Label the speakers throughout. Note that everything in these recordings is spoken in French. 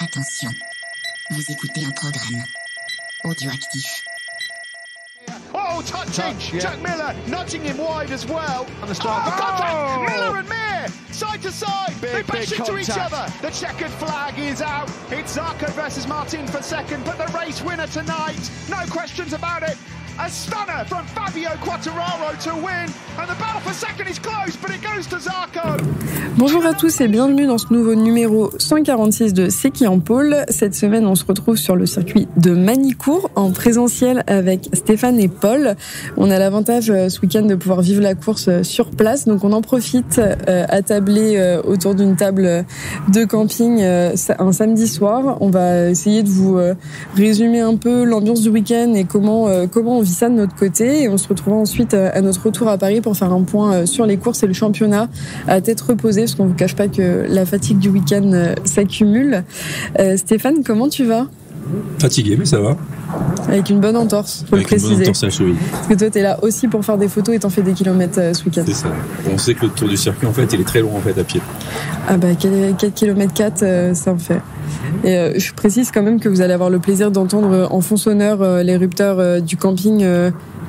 Speaker 1: Attention, vous écoutez un programme audioactif.
Speaker 2: Oh, touching! Jack Miller nudging him wide as well. Oh, contact! Miller and Mir, side to side. They bash into each other. The checkered flag is out. It's Zarco versus Martin for second, but the race winner tonight, no questions about it. A stunner from Fabio Quartararo to win, and the battle for second is close, but it goes to Zarco.
Speaker 3: Bonjour à tous et bienvenue dans ce nouveau numéro 146 de C'est qui en pôle. Cette semaine, on se retrouve sur le circuit de Manicourt en présentiel avec Stéphane et Paul. On a l'avantage ce week-end de pouvoir vivre la course sur place, donc on en profite attablé autour d'une table de camping un samedi soir. On va essayer de vous résumer un peu l'ambiance du week-end et comment on vit ça de notre côté, et on se retrouvera ensuite à notre retour à Paris pour faire un point sur les courses et le championnat à tête reposée, parce qu'on vous cache pas que la fatigue du week-end s'accumule. Stéphane, comment tu vas ?
Speaker 4: Fatigué, mais ça va.
Speaker 3: Avec une bonne entorse, faut le préciser.
Speaker 4: Une bonne entorse à la cheville.
Speaker 3: Parce que toi, t'es là aussi pour faire des photos et t'en fais des kilomètres ce week-end.
Speaker 4: C'est ça. On sait que le tour du circuit, en fait, il est très long en fait à pied.
Speaker 3: Ah bah 4 km 4, ça en fait. Et je précise quand même que vous allez avoir le plaisir d'entendre en fond sonore l'érupteur du camping.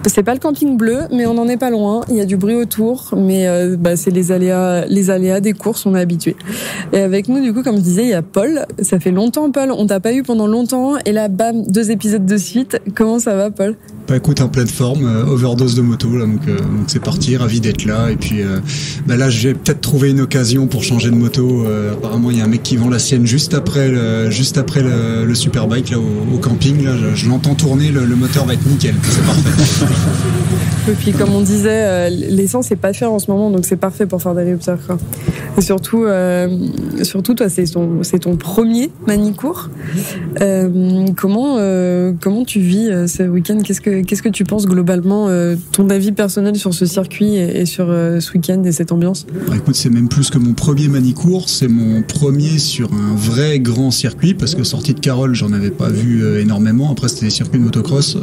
Speaker 3: C'est pas le camping bleu, mais on n'en est pas loin. Il y a du bruit autour, mais c'est les aléas des courses, on est habitué. Et avec nous, du coup, comme je disais, il y a Paul. Ça fait longtemps, Paul. On t'a pas eu pendant longtemps, et là, bam, 2 épisodes de suite. Comment ça va, Paul ?
Speaker 5: Bah écoute, en pleine forme, overdose de moto là, donc c'est parti, ravi d'être là. Et puis là, j'ai peut-être trouvé une occasion pour changer de moto. Apparemment, il y a un mec qui vend la sienne juste après le Superbike là au camping. Là, je l'entends tourner, le moteur va être nickel, c'est parfait.
Speaker 3: Et puis, comme on disait, l'essence est pas chère en ce moment, donc c'est parfait pour faire des rupteurs, quoi. Et surtout, toi, c'est ton premier Manicourt. Comment tu vis ce week-end ? Qu'est-ce que tu penses globalement, ton avis personnel sur ce circuit et sur ce week-end et cette ambiance ?
Speaker 5: Bah, écoute, c'est même plus que mon premier Manicourt, c'est mon premier sur un vrai grand circuit, parce que sorti de Carole, j'en avais pas vu énormément. Après, c'était des circuits de motocross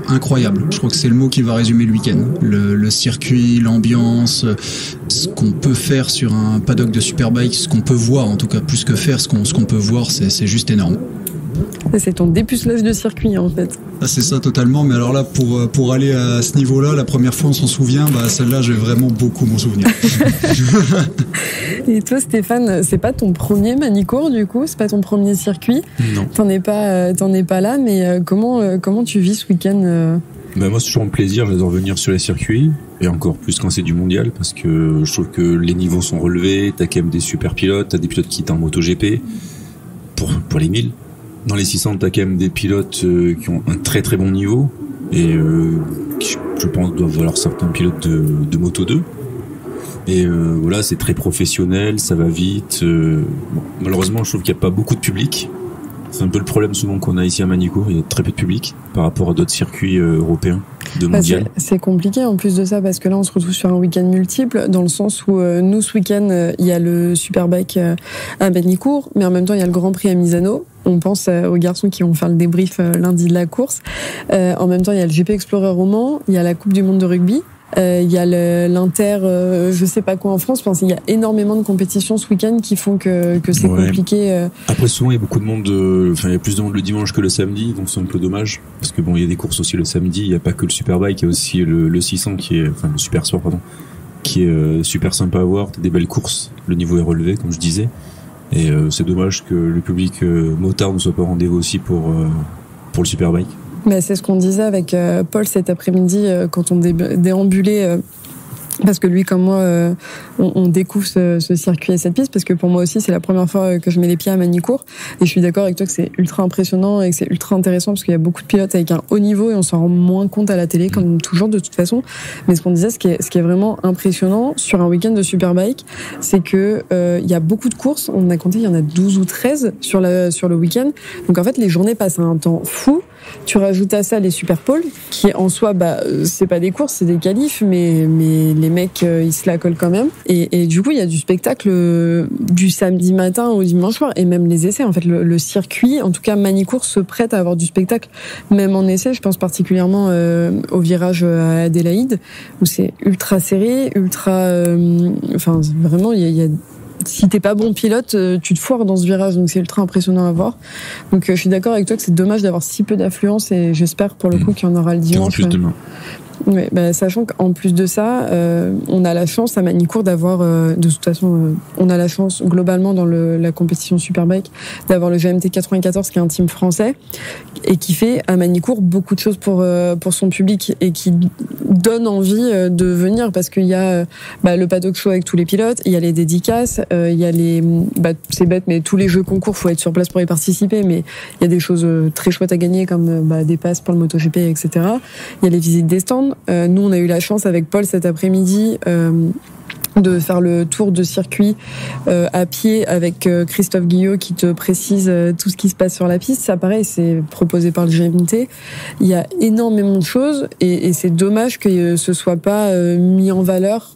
Speaker 5: incroyables. Je crois que c'est le mot qui va résumer le week-end. Le circuit, l'ambiance, ce qu'on peut faire sur un paddock de Superbike, ce qu'on peut voir, en tout cas plus que faire, ce qu'on peut voir, c'est juste énorme.
Speaker 3: C'est ton dépucelage de circuit, en fait.
Speaker 5: Ah, c'est ça, totalement. Mais alors là, pour aller à ce niveau-là, la première fois, on s'en souvient. Celle-là, je vais vraiment beaucoup m'en souvenir.
Speaker 3: Et toi, Stéphane, c'est pas ton premier Manicourt, du coup ? C'est pas ton premier circuit ?
Speaker 4: Non.
Speaker 3: T'en es pas là, mais comment tu vis ce week-end
Speaker 4: Moi, c'est toujours un plaisir. J'adore venir sur les circuits, et encore plus quand c'est du mondial, parce que je trouve que les niveaux sont relevés. T'as quand même des super pilotes. T'as des pilotes qui étaient en MotoGP pour les 1000. Dans les 600, t'as quand même des pilotes qui ont un très très bon niveau, et qui, je pense, doivent valoir certains pilotes de Moto 2. Et voilà, c'est très professionnel, ça va vite. Malheureusement, je trouve qu'il n'y a pas beaucoup de public. C'est un peu le problème souvent qu'on a ici à Manicourt, il y a très peu de public par rapport à d'autres circuits européens de mondial.
Speaker 3: C'est compliqué en plus de ça, parce que là on se retrouve sur un week-end multiple, dans le sens où nous ce week-end il y a le Superbike à Manicourt, mais en même temps il y a le Grand Prix à Misano. On pense aux garçons qui vont faire le débrief lundi de la course. En même temps il y a le GP Explorer au Mans, il y a la Coupe du Monde de rugby. Il y a l'Inter, je sais pas quoi en France. Enfin, il y a énormément de compétitions ce week-end qui font que c'est compliqué.
Speaker 4: Après, souvent, il y a beaucoup de monde. Il y a plus de monde le dimanche que le samedi, donc c'est un peu dommage. Parce que il y a des courses aussi le samedi. Il y a pas que le Superbike, il y a aussi le 600 le Super Sport, pardon, qui est super sympa à voir. T'as des belles courses. Le niveau est relevé, comme je disais. Et c'est dommage que le public motard ne soit pas au rendez-vous aussi pour le Superbike.
Speaker 3: Mais c'est ce qu'on disait avec Paul cet après-midi quand on déambulait, parce que lui comme moi on découvre ce circuit et cette piste, parce que pour moi aussi c'est la première fois que je mets les pieds à Manicourt, et je suis d'accord avec toi que c'est ultra impressionnant et que c'est ultra intéressant, parce qu'il y a beaucoup de pilotes avec un haut niveau et on s'en rend moins compte à la télé, comme toujours de toute façon. Mais ce qu'on disait, ce qui est vraiment impressionnant sur un week-end de Superbike, c'est que il y a beaucoup de courses. On a compté, il y en a 12 ou 13 sur le week-end, donc en fait les journées passent à un temps fou. Tu rajoutes à ça les Superpoles, qui en soi, c'est pas des courses, c'est des qualifs, mais les mecs, ils se la collent quand même. Et du coup, il y a du spectacle du samedi matin au dimanche soir, et même les essais. En fait, le circuit, en tout cas Manicourt, se prête à avoir du spectacle, même en essai. Je pense particulièrement au virage à Adélaïde, où c'est ultra serré, vraiment, il y a si t'es pas bon pilote, tu te foires dans ce virage, donc c'est ultra impressionnant à voir. Donc je suis d'accord avec toi que c'est dommage d'avoir si peu d'affluence, et j'espère pour le coup qu'il y en aura le dimanche.
Speaker 4: Plus demain.
Speaker 3: Ouais, sachant qu'en plus de ça, on a la chance à Magny-Cours d'avoir, de toute façon, on a la chance globalement dans la compétition Superbike d'avoir le GMT 94 qui est un team français et qui fait à Magny-Cours beaucoup de choses pour son public et qui donne envie de venir, parce qu'il y a le paddock show avec tous les pilotes, il y a les dédicaces, il y a les, c'est bête, mais tous les jeux concours, faut être sur place pour y participer, mais il y a des choses très chouettes à gagner comme des passes pour le MotoGP, etc. Il y a les visites des stands. Nous, on a eu la chance avec Paul cet après-midi de faire le tour de circuit à pied avec Christophe Guillot qui te précise tout ce qui se passe sur la piste. Ça, pareil, c'est proposé par le GMT. Il y a énormément de choses et c'est dommage que ce soit pas mis en valeur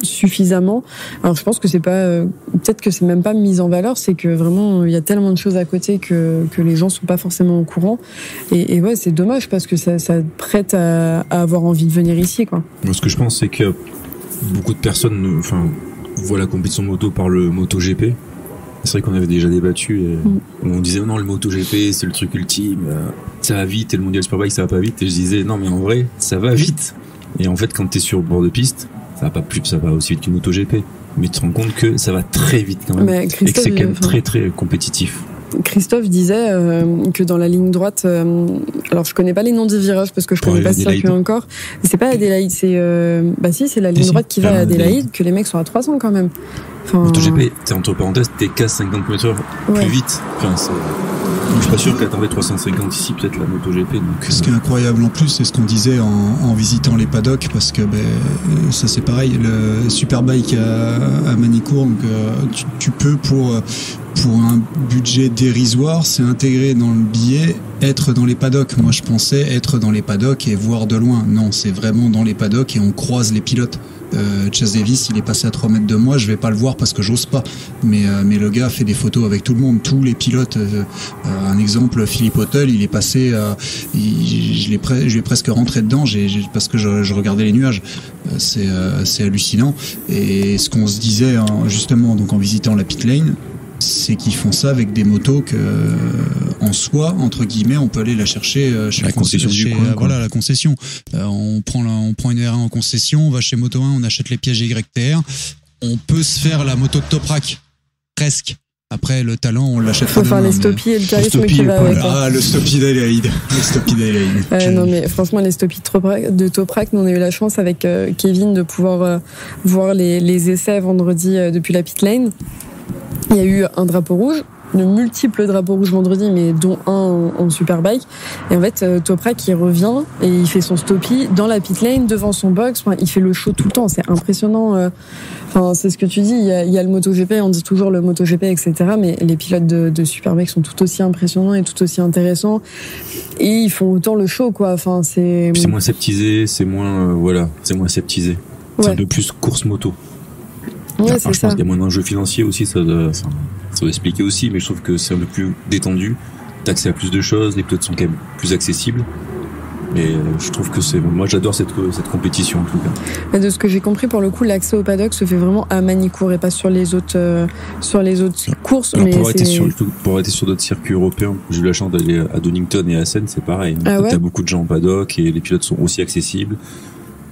Speaker 3: suffisamment. Alors, je pense que c'est pas, peut-être que c'est même pas mis en valeur, c'est que vraiment il y a tellement de choses à côté que les gens sont pas forcément au courant. Et ouais, c'est dommage parce que ça prête à avoir envie de venir ici, quoi.
Speaker 4: Moi, ce que je pense, c'est que beaucoup de personnes voient la compétition moto par le MotoGP. C'est vrai qu'on avait déjà débattu et on disait non, le MotoGP c'est le truc ultime, ça va vite, et le Mondial Superbike ça va pas vite, et je disais non mais en vrai ça va vite, et en fait quand t'es sur le bord de piste ça va aussi vite qu'une MotoGP, mais tu te rends compte que ça va très vite quand même, et que c'est quand même très très compétitif.
Speaker 3: Christophe disait que dans la ligne droite, alors je connais pas les noms des virages parce que je connais pas ce circuit encore, mais c'est pas Adélaïde, c'est c'est la ligne droite qui va à Adélaïde, que les mecs sont à 300 quand même.
Speaker 4: MotoGP, t'es entre parenthèses, t'es qu'à 50 km/h plus vite. Je suis pas sûr qu'elle t'arrive 350 ici, peut-être la MotoGP. Donc,
Speaker 5: ce qui est incroyable en plus, c'est ce qu'on disait en visitant les paddocks, parce que ça c'est pareil, le Superbike à Magny-Cours, donc tu peux pour un budget dérisoire, c'est intégré dans le billet, être dans les paddocks. Moi je pensais être dans les paddocks et voir de loin. Non, c'est vraiment dans les paddocks et on croise les pilotes. Chase Davis, il est passé à 3 mètres de moi, je vais pas le voir parce que j'ose pas, mais le gars fait des photos avec tout le monde, tous les pilotes. Un exemple, Philippe Autel, il est passé, je lui ai presque rentré dedans, parce que je regardais les nuages. C'est hallucinant. Et ce qu'on se disait justement donc en visitant la pit lane, c'est qu'ils font ça avec des motos que, en soi, entre guillemets, on peut aller la chercher chez
Speaker 4: la concession du coin.
Speaker 5: Voilà, la concession. On prend une R1 en concession, on va chez Moto 1, on achète les pièges YTR. On peut se faire la moto de Toprak, presque. Après, le talent, on l'achète.
Speaker 3: Faut faire les stoppies et le charisme qui va avec.
Speaker 5: Ah, le stoppie d'Adélaïde.
Speaker 3: Non, mais franchement, les stoppies de Toprak, nous, on a eu la chance avec Kevin de pouvoir voir les essais vendredi depuis la pit lane. Il y a eu un drapeau rouge, de multiples drapeaux rouges vendredi, mais dont un en Superbike. Et en fait, Toprak, il revient et il fait son stoppie dans la pit lane, devant son box. Enfin, il fait le show tout le temps. C'est impressionnant. Enfin, c'est ce que tu dis. Il y a le MotoGP, on dit toujours le MotoGP, etc. Mais les pilotes de Superbike sont tout aussi impressionnants et tout aussi intéressants. Et ils font autant le show, quoi. Enfin, c'est
Speaker 4: moins aseptisé, c'est moins aseptisé. C'est un peu plus course moto.
Speaker 3: Ouais,
Speaker 4: je pense qu'il y a moins d'enjeux financiers aussi, ça doit expliquer aussi, mais je trouve que c'est un peu plus détendu. T'as accès à plus de choses, les pilotes sont quand même plus accessibles. Mais je trouve que moi j'adore cette compétition en tout cas.
Speaker 3: De ce que j'ai compris, pour le coup, l'accès au paddock se fait vraiment à Magny-Cours et pas sur les autres courses.
Speaker 4: Alors, pour arrêter sur d'autres circuits européens, j'ai eu la chance d'aller à Donington et à Assen, c'est pareil. T'as beaucoup de gens en paddock et les pilotes sont aussi accessibles.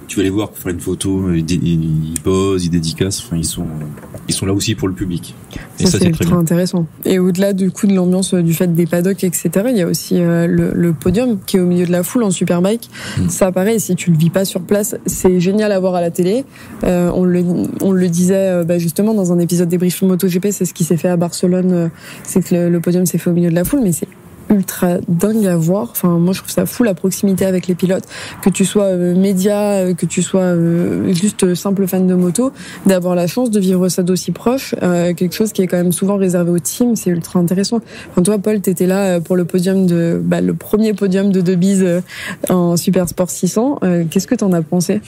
Speaker 4: Tu vas les voir pour faire une photo, ils posent, ils dédicacent, enfin ils sont là aussi pour le public. Et ça c'est très bien.
Speaker 3: Intéressant. Et au-delà du coup de l'ambiance du fait des paddocks, etc., il y a aussi le podium qui est au milieu de la foule en Superbike. Ça pareil, si tu le vis pas sur place, c'est génial à voir à la télé. On le disait justement dans un épisode débrief MotoGP, c'est ce qui s'est fait à Barcelone, c'est que le podium s'est fait au milieu de la foule, mais c'est ultra dingue à voir. Enfin, moi je trouve ça fou la proximité avec les pilotes, que tu sois média, que tu sois juste simple fan de moto, d'avoir la chance de vivre ça d'aussi proche, quelque chose qui est quand même souvent réservé au team, c'est ultra intéressant. Enfin, toi Paul, t'étais là pour le podium le premier podium de Debise en Super Sport 600. Qu'est-ce que t'en as pensé?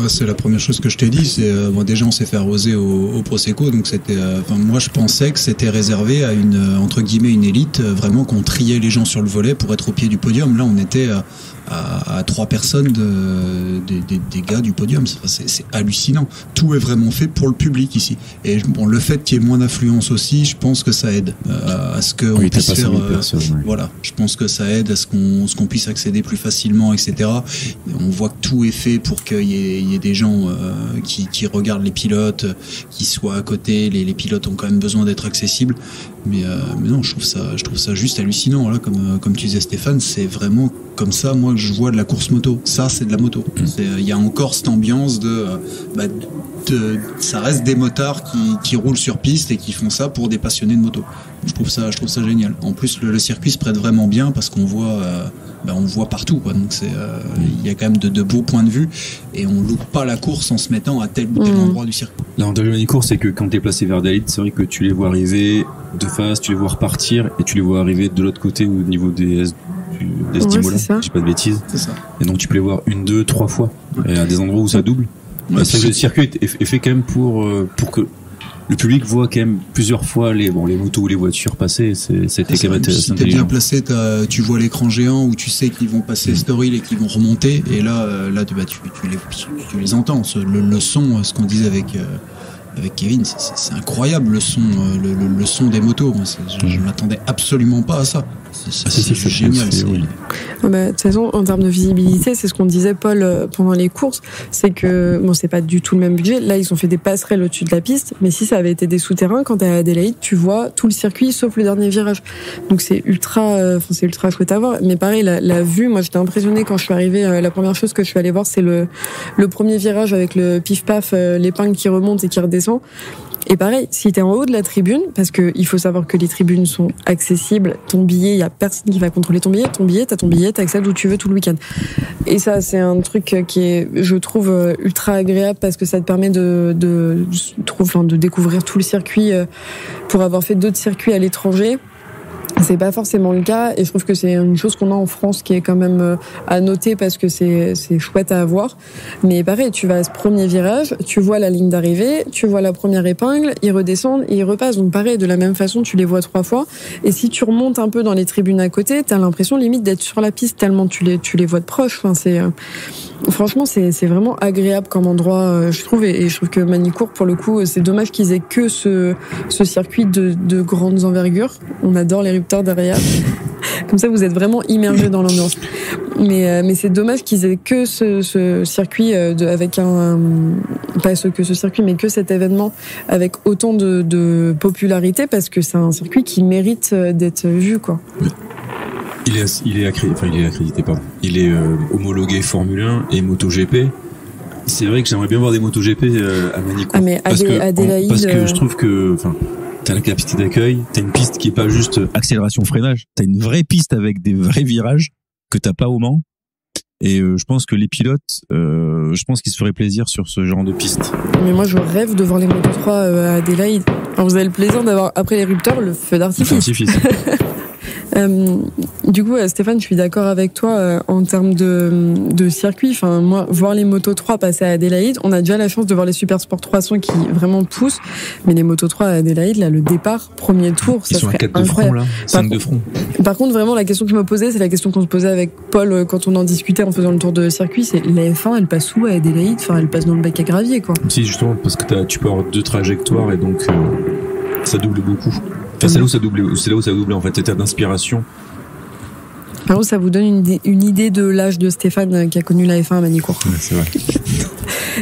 Speaker 5: C'est la première chose que je t'ai dit, c'est déjà on s'est fait arroser au Prosecco, donc c'était moi je pensais que c'était réservé à une entre guillemets une élite, vraiment qu'on triait les gens sur le volet pour être au pied du podium. Là on était à 3 personnes des gars du podium. C'est hallucinant. Tout est vraiment fait pour le public ici. Et bon, le fait qu'il y ait moins d'affluence aussi, je pense que ça aide à ce qu'on puisse faire. Voilà, je pense que ça aide à ce qu'on puisse accéder plus facilement, etc. Et on voit que tout est fait pour qu'il y ait des gens qui regardent les pilotes, qui soient à côté. Les pilotes ont quand même besoin d'être accessibles. Mais non, je trouve ça juste hallucinant. Là, comme tu disais, Stéphane, c'est vraiment comme ça, moi, que je vois de la course moto. Ça, c'est de la moto. Il y a encore cette ambiance ça reste des motards qui roulent sur piste et qui font ça pour des passionnés de moto. Je trouve ça génial. En plus, le circuit se prête vraiment bien parce qu'on voit, on voit partout, quoi. Donc il y a quand même de beaux points de vue et on loupe pas la course en se mettant à tel ou tel endroit du circuit.
Speaker 4: L'avantage de Manicourt, c'est que quand t'es placé vers Adélaïde, c'est vrai que tu les vois arriver de face, tu les vois repartir et tu les vois arriver de l'autre côté au niveau des stimulants, si je dis pas de bêtises.
Speaker 5: C'est ça.
Speaker 4: Et donc tu peux les voir 1, 2, 3 fois. Et à des endroits où ça double.
Speaker 5: Ouais,
Speaker 4: c'est vrai que le circuit est fait quand même pour que le public voit quand même plusieurs fois les motos ou les voitures passer. C'était quand même assez
Speaker 5: si
Speaker 4: intelligent.
Speaker 5: t'es bien placé, tu vois l'écran géant où tu sais qu'ils vont passer Storyl et qu'ils vont remonter. Et là, tu les entends. Le son, ce qu'on disait avec Kevin, c'est incroyable le son des motos. Moi, je m'attendais absolument pas à ça. C'est génial.
Speaker 3: De toute façon, en termes de visibilité, c'est ce qu'on disait, Paul, pendant les courses, c'est que bon, c'est pas du tout le même budget. Là, ils ont fait des passerelles au-dessus de la piste, mais si ça avait été des souterrains, quand t'es à Adélaïde, tu vois tout le circuit sauf le dernier virage. Donc c'est ultra chouette à voir. Mais pareil, la vue, moi j'étais impressionnée quand je suis arrivée. La première chose que je suis allée voir, c'est le premier virage avec le pif-paf, l'épingle qui remonte et qui redescend. Et pareil, si t'es en haut de la tribune, parce que il faut savoir que les tribunes sont accessibles, ton billet, il y a personne qui va contrôler ton billet, t'as ton billet, t'accèdes où tu veux tout le week-end. Et ça, c'est un truc qui est, je trouve, ultra agréable parce que ça te permet de découvrir tout le circuit pour avoir fait d'autres circuits à l'étranger. C'est pas forcément le cas et je trouve que c'est une chose qu'on a en France qui est quand même à noter parce que c'est chouette à avoir. Mais pareil, tu vas à ce premier virage, tu vois la ligne d'arrivée, tu vois la première épingle, ils redescendent et ils repassent. Donc pareil, de la même façon, tu les vois 3 fois. Et si tu remontes un peu dans les tribunes à côté, t'as l'impression limite d'être sur la piste tellement tu les vois de proche. Enfin, franchement, c'est vraiment agréable comme endroit, je trouve. Et je trouve que Manicourt, pour le coup, c'est dommage qu'ils aient que ce circuit de grandes envergures. On adore les rupteurs derrière. Comme ça, vous êtes vraiment immergés dans l'ambiance. Mais c'est dommage qu'ils aient que ce circuit avec pas que ce circuit, mais que cet événement avec autant de popularité parce que c'est un circuit qui mérite d'être vu, quoi.
Speaker 4: Oui. Il est accrédité, pardon. Il est homologué Formule 1 et MotoGP. C'est vrai que j'aimerais bien voir des MotoGP à Manicourt.
Speaker 3: Ah mais parce que
Speaker 4: je trouve que, t'as la capacité d'accueil, t'as une piste qui est pas juste accélération-freinage, t'as une vraie piste avec des vrais virages que t'as pas au Mans. Et je pense que les pilotes, je pense qu'ils se feraient plaisir sur ce genre de piste.
Speaker 3: Mais moi, je rêve de voir les Moto 3 à Adélaïde. Alors, vous avez le plaisir d'avoir, après les rupteurs, le feu d'artifice. Du coup, Stéphane, je suis d'accord avec toi en termes de circuit. Enfin, moi, voir les Moto 3 passer à Adélaïde, on a déjà la chance de voir les Super Sport 300 qui vraiment poussent. Mais les Moto 3 à Adélaïde, là, le départ, premier tour, ça serait incroyable. Ils sont à 4 de front, là. 5 de front. Par contre, vraiment, la question que je me posais, c'est la question qu'on se posait avec Paul quand on en discutait en faisant le tour de circuit, c'est la F1, elle passe où à Adélaïde? Enfin, elle passe dans le bac à gravier, quoi.
Speaker 4: Si, justement, parce que tu peux avoir 2 trajectoires et donc ça double beaucoup. Enfin, c'est là où ça double en fait, état d'inspiration.
Speaker 3: Alors ça vous donne une idée de l'âge de Stéphane qui a connu la F1 à Manicourt.
Speaker 4: Ouais, c'est vrai.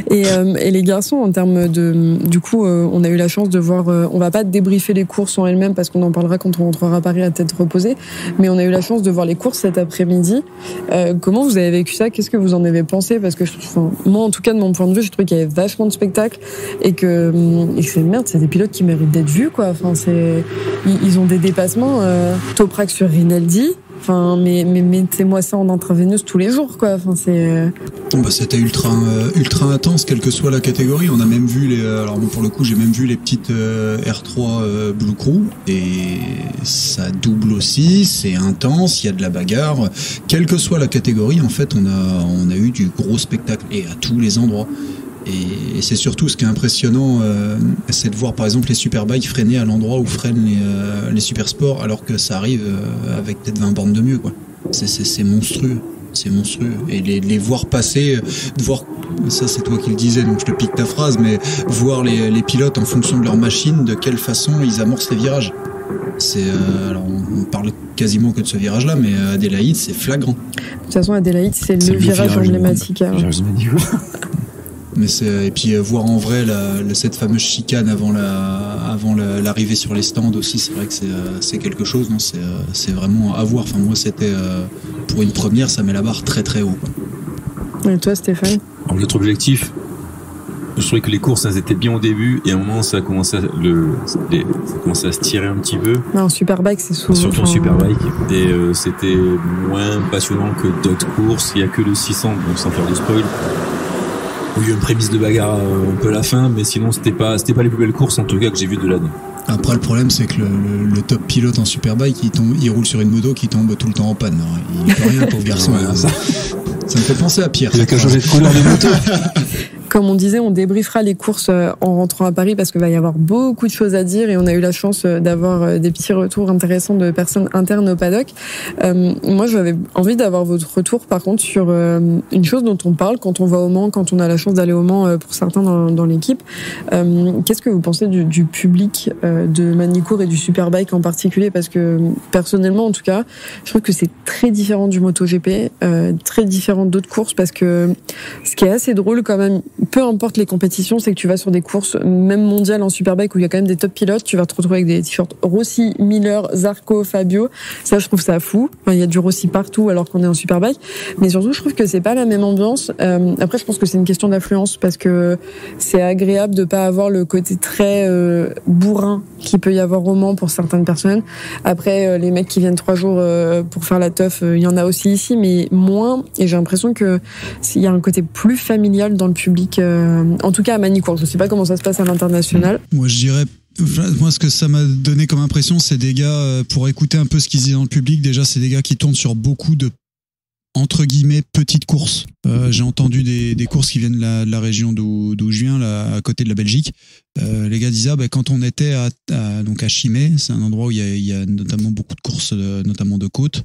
Speaker 3: Et les garçons, en termes du coup, on a eu la chance de voir. On va pas débriefer les courses en elles-mêmes parce qu'on en parlera quand on rentrera à Paris à tête reposée. Mais on a eu la chance de voir les courses cet après-midi. Comment vous avez vécu ça? Qu'est-ce que vous en avez pensé? Parce que moi, en tout cas, de mon point de vue, je trouve qu'il y avait vachement de spectacles et que c'est des pilotes qui méritent d'être vus, quoi. Enfin, ils ont des dépassements. Toprak sur Rinaldi. Enfin, mais mettez-moi ça en intraveineuse tous les jours, quoi. Enfin,
Speaker 5: c'était ultra intense, quelle que soit la catégorie. On a même vu alors bon, pour le coup, j'ai même vu les petites R3 Blue Crew et ça double aussi. C'est intense, il y a de la bagarre. Quelle que soit la catégorie, en fait, on a eu du gros spectacle et à tous les endroits. Et c'est surtout ce qui est impressionnant, c'est de voir par exemple les superbikes freiner à l'endroit où freinent les super sports, alors que ça arrive avec peut-être 20 bornes de mieux, quoi. C'est monstrueux. c'est monstrueux. Et les voir passer, voir, ça c'est toi qui le disais, donc je te pique ta phrase, mais voir les pilotes en fonction de leur machine, de quelle façon ils amorcent les virages. C'est alors on parle quasiment que de ce virage-là, mais Adélaïde, c'est flagrant.
Speaker 3: De toute façon, Adélaïde, c'est le virage emblématique.
Speaker 5: Mais et puis voir en vrai cette fameuse chicane avant l'arrivée sur les stands aussi, c'est vrai que c'est quelque chose. Non, c'est vraiment à voir. Enfin, moi, c'était pour une première, ça met la barre très très haut, quoi.
Speaker 3: Et toi, Stéphane?
Speaker 4: Alors, notre objectif, je trouvais que les courses, elles étaient bien au début, et à un moment, ça a commencé à se tirer un petit peu.
Speaker 3: En Superbike, c'est souvent.
Speaker 4: Surtout en Superbike. Et c'était moins passionnant que d'autres courses. Il y a que le 600, donc sans faire de spoil. Il y a eu une prémisse de bagarre un peu à la fin, mais sinon c'était pas les plus belles courses en tout cas que j'ai vues de l'année.
Speaker 5: Après, le problème, c'est que le top pilote en Superbike, il roule sur une moto qui tombe tout le temps en panne. Il peut rien, pauvre garçon. Ça me fait penser à Pierre.
Speaker 4: Il a qu'à changer de couleur de moto.
Speaker 3: Comme on disait, on débriefera les courses en rentrant à Paris parce qu'il va y avoir beaucoup de choses à dire et on a eu la chance d'avoir des petits retours intéressants de personnes internes au paddock. Moi, j'avais envie d'avoir votre retour par contre sur une chose dont on parle quand on va au Mans, quand on a la chance d'aller au Mans pour certains dans l'équipe. Qu'est-ce que vous pensez du public de Magny-Cours et du Superbike en particulier? Parce que personnellement, en tout cas, je trouve que c'est très différent du MotoGP, très différent d'autres courses parce que ce qui est assez drôle quand même, peu importe les compétitions, c'est que tu vas sur des courses, même mondiales en Superbike, où il y a quand même des top pilotes, tu vas te retrouver avec des t-shirts Rossi, Miller, Zarco, Fabio. Ça, je trouve ça fou. Enfin, il y a du Rossi partout alors qu'on est en Superbike. Mais surtout, je trouve que c'est pas la même ambiance. Après, je pense que c'est une question d'affluence parce que c'est agréable de pas avoir le côté très bourrin qu'il peut y avoir au Mans pour certaines personnes. Après, les mecs qui viennent 3 jours pour faire la teuf, il y en a aussi ici, mais moins. Et j'ai l'impression que il y a un côté plus familial dans le public. En tout cas à Magny-Cours, je sais pas comment ça se passe à l'international.
Speaker 5: Moi je dirais, ce que ça m'a donné comme impression, c'est des gars, pour écouter un peu ce qu'ils disent dans le public, déjà c'est des gars qui tournent sur beaucoup de entre guillemets petites courses. J'ai entendu des courses qui viennent de la région d'où je viens, là, à côté de la Belgique. Les gars disaient quand on était donc à Chimay, c'est un endroit où il y a notamment beaucoup de courses, notamment de côte.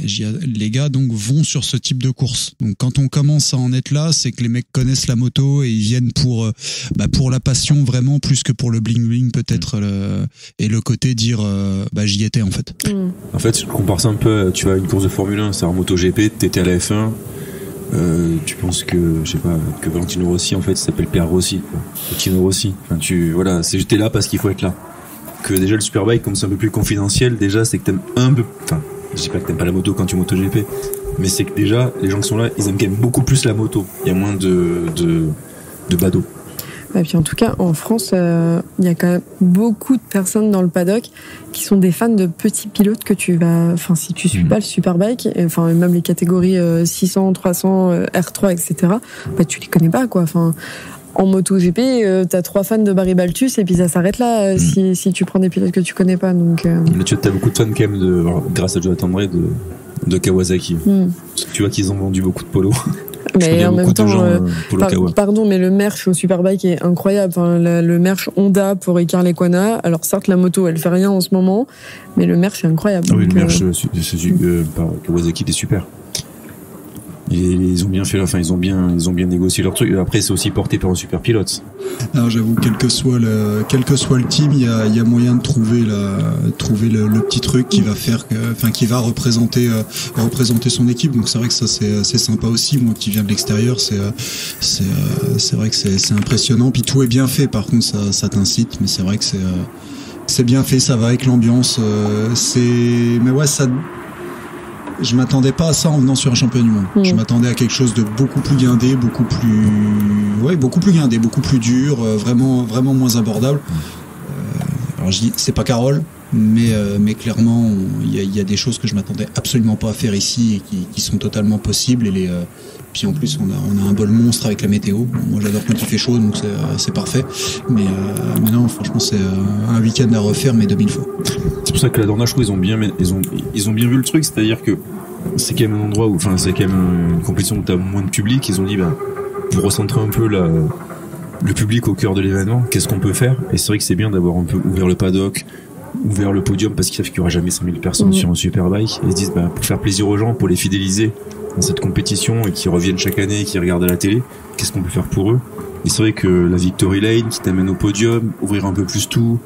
Speaker 5: Les gars donc vont sur ce type de course. Donc quand on commence à en être là, c'est que les mecs connaissent la moto et ils viennent pour la passion vraiment plus que pour le bling bling peut-être et le côté dire j'y étais en fait.
Speaker 4: En fait, je compare ça un peu. Tu vas à une course de Formule 1, c'est en MotoGP, t'étais à la F1. Tu penses que je sais pas que Valentino Rossi en fait s'appelle Pierre Rossi, quoi. Valentino Rossi. Enfin j'étais là parce qu'il faut être là. Que déjà le Superbike comme c'est un peu plus confidentiel, déjà c'est que t'aimes un peu. Enfin, je sais pas que t'aimes pas la moto quand tu MotoGP, mais c'est que déjà les gens qui sont là, ils aiment quand même beaucoup plus la moto. Il y a moins de badauds.
Speaker 3: Et puis en tout cas en France, il y a quand même beaucoup de personnes dans le paddock qui sont des fans de petits pilotes que tu vas, enfin si tu suis pas le Superbike, enfin même les catégories 600, 300, R3, etc. Tu les connais pas quoi. Enfin en MotoGP, t'as 3 fans de Barry Baltus et puis ça s'arrête là si tu prends des pilotes que tu connais pas. Donc
Speaker 4: là, t'as beaucoup de fans quand même grâce à Jonathan Ray de Kawasaki. Tu vois qu'ils ont vendu beaucoup de polos.
Speaker 3: Mais en même temps, pardon, mais le merch au Superbike est incroyable. Enfin, le merch Honda pour Ricard Lecuona. Alors certes, la moto, elle fait rien en ce moment, mais le merch est incroyable.
Speaker 4: Ah oui, le merch par Kawasaki est super. Ils ont bien fait, enfin ils ont bien négocié leur truc. Après, c'est aussi porté par un super pilote.
Speaker 5: Alors j'avoue, quel que soit le team, il y a moyen de trouver le petit truc qui va faire qui va représenter son équipe. Donc c'est vrai que ça c'est sympa aussi. Moi qui viens de l'extérieur, c'est vrai que c'est impressionnant. Puis tout est bien fait. Par contre, ça t'incite, mais c'est vrai que c'est bien fait. Ça va avec l'ambiance. Mais ouais, ça. Je m'attendais pas à ça en venant sur un championnat du monde. Je m'attendais à quelque chose de beaucoup plus guindé, beaucoup plus dur, vraiment moins abordable. Alors je dis, c'est pas Carole, mais clairement, il y a des choses que je m'attendais absolument pas à faire ici et qui sont totalement possibles. Puis en plus, on a un bol monstre avec la météo. Moi, j'adore quand il fait chaud, donc c'est parfait. Mais non, franchement, c'est un week-end à refaire, mais 2000 fois.
Speaker 4: C'est pour ça que la Dorna, je trouve, ils ont bien vu le truc. C'est-à-dire que c'est quand même un endroit où, enfin, c'est quand même une compétition où t'as moins de public. Ils ont dit, pour recentrer un peu le public au cœur de l'événement, qu'est-ce qu'on peut faire? Et c'est vrai que c'est bien d'avoir un peu ouvert le paddock, ouvert le podium parce qu'ils savent qu'il n'y aura jamais 100 000 personnes sur un Superbike. Ils se disent, pour faire plaisir aux gens, pour les fidéliser dans cette compétition et qui reviennent chaque année et qui regardent à la télé, qu'est-ce qu'on peut faire pour eux? Et c'est vrai que la Victory Lane qui t'amène au podium, ouvrir un peu plus tout,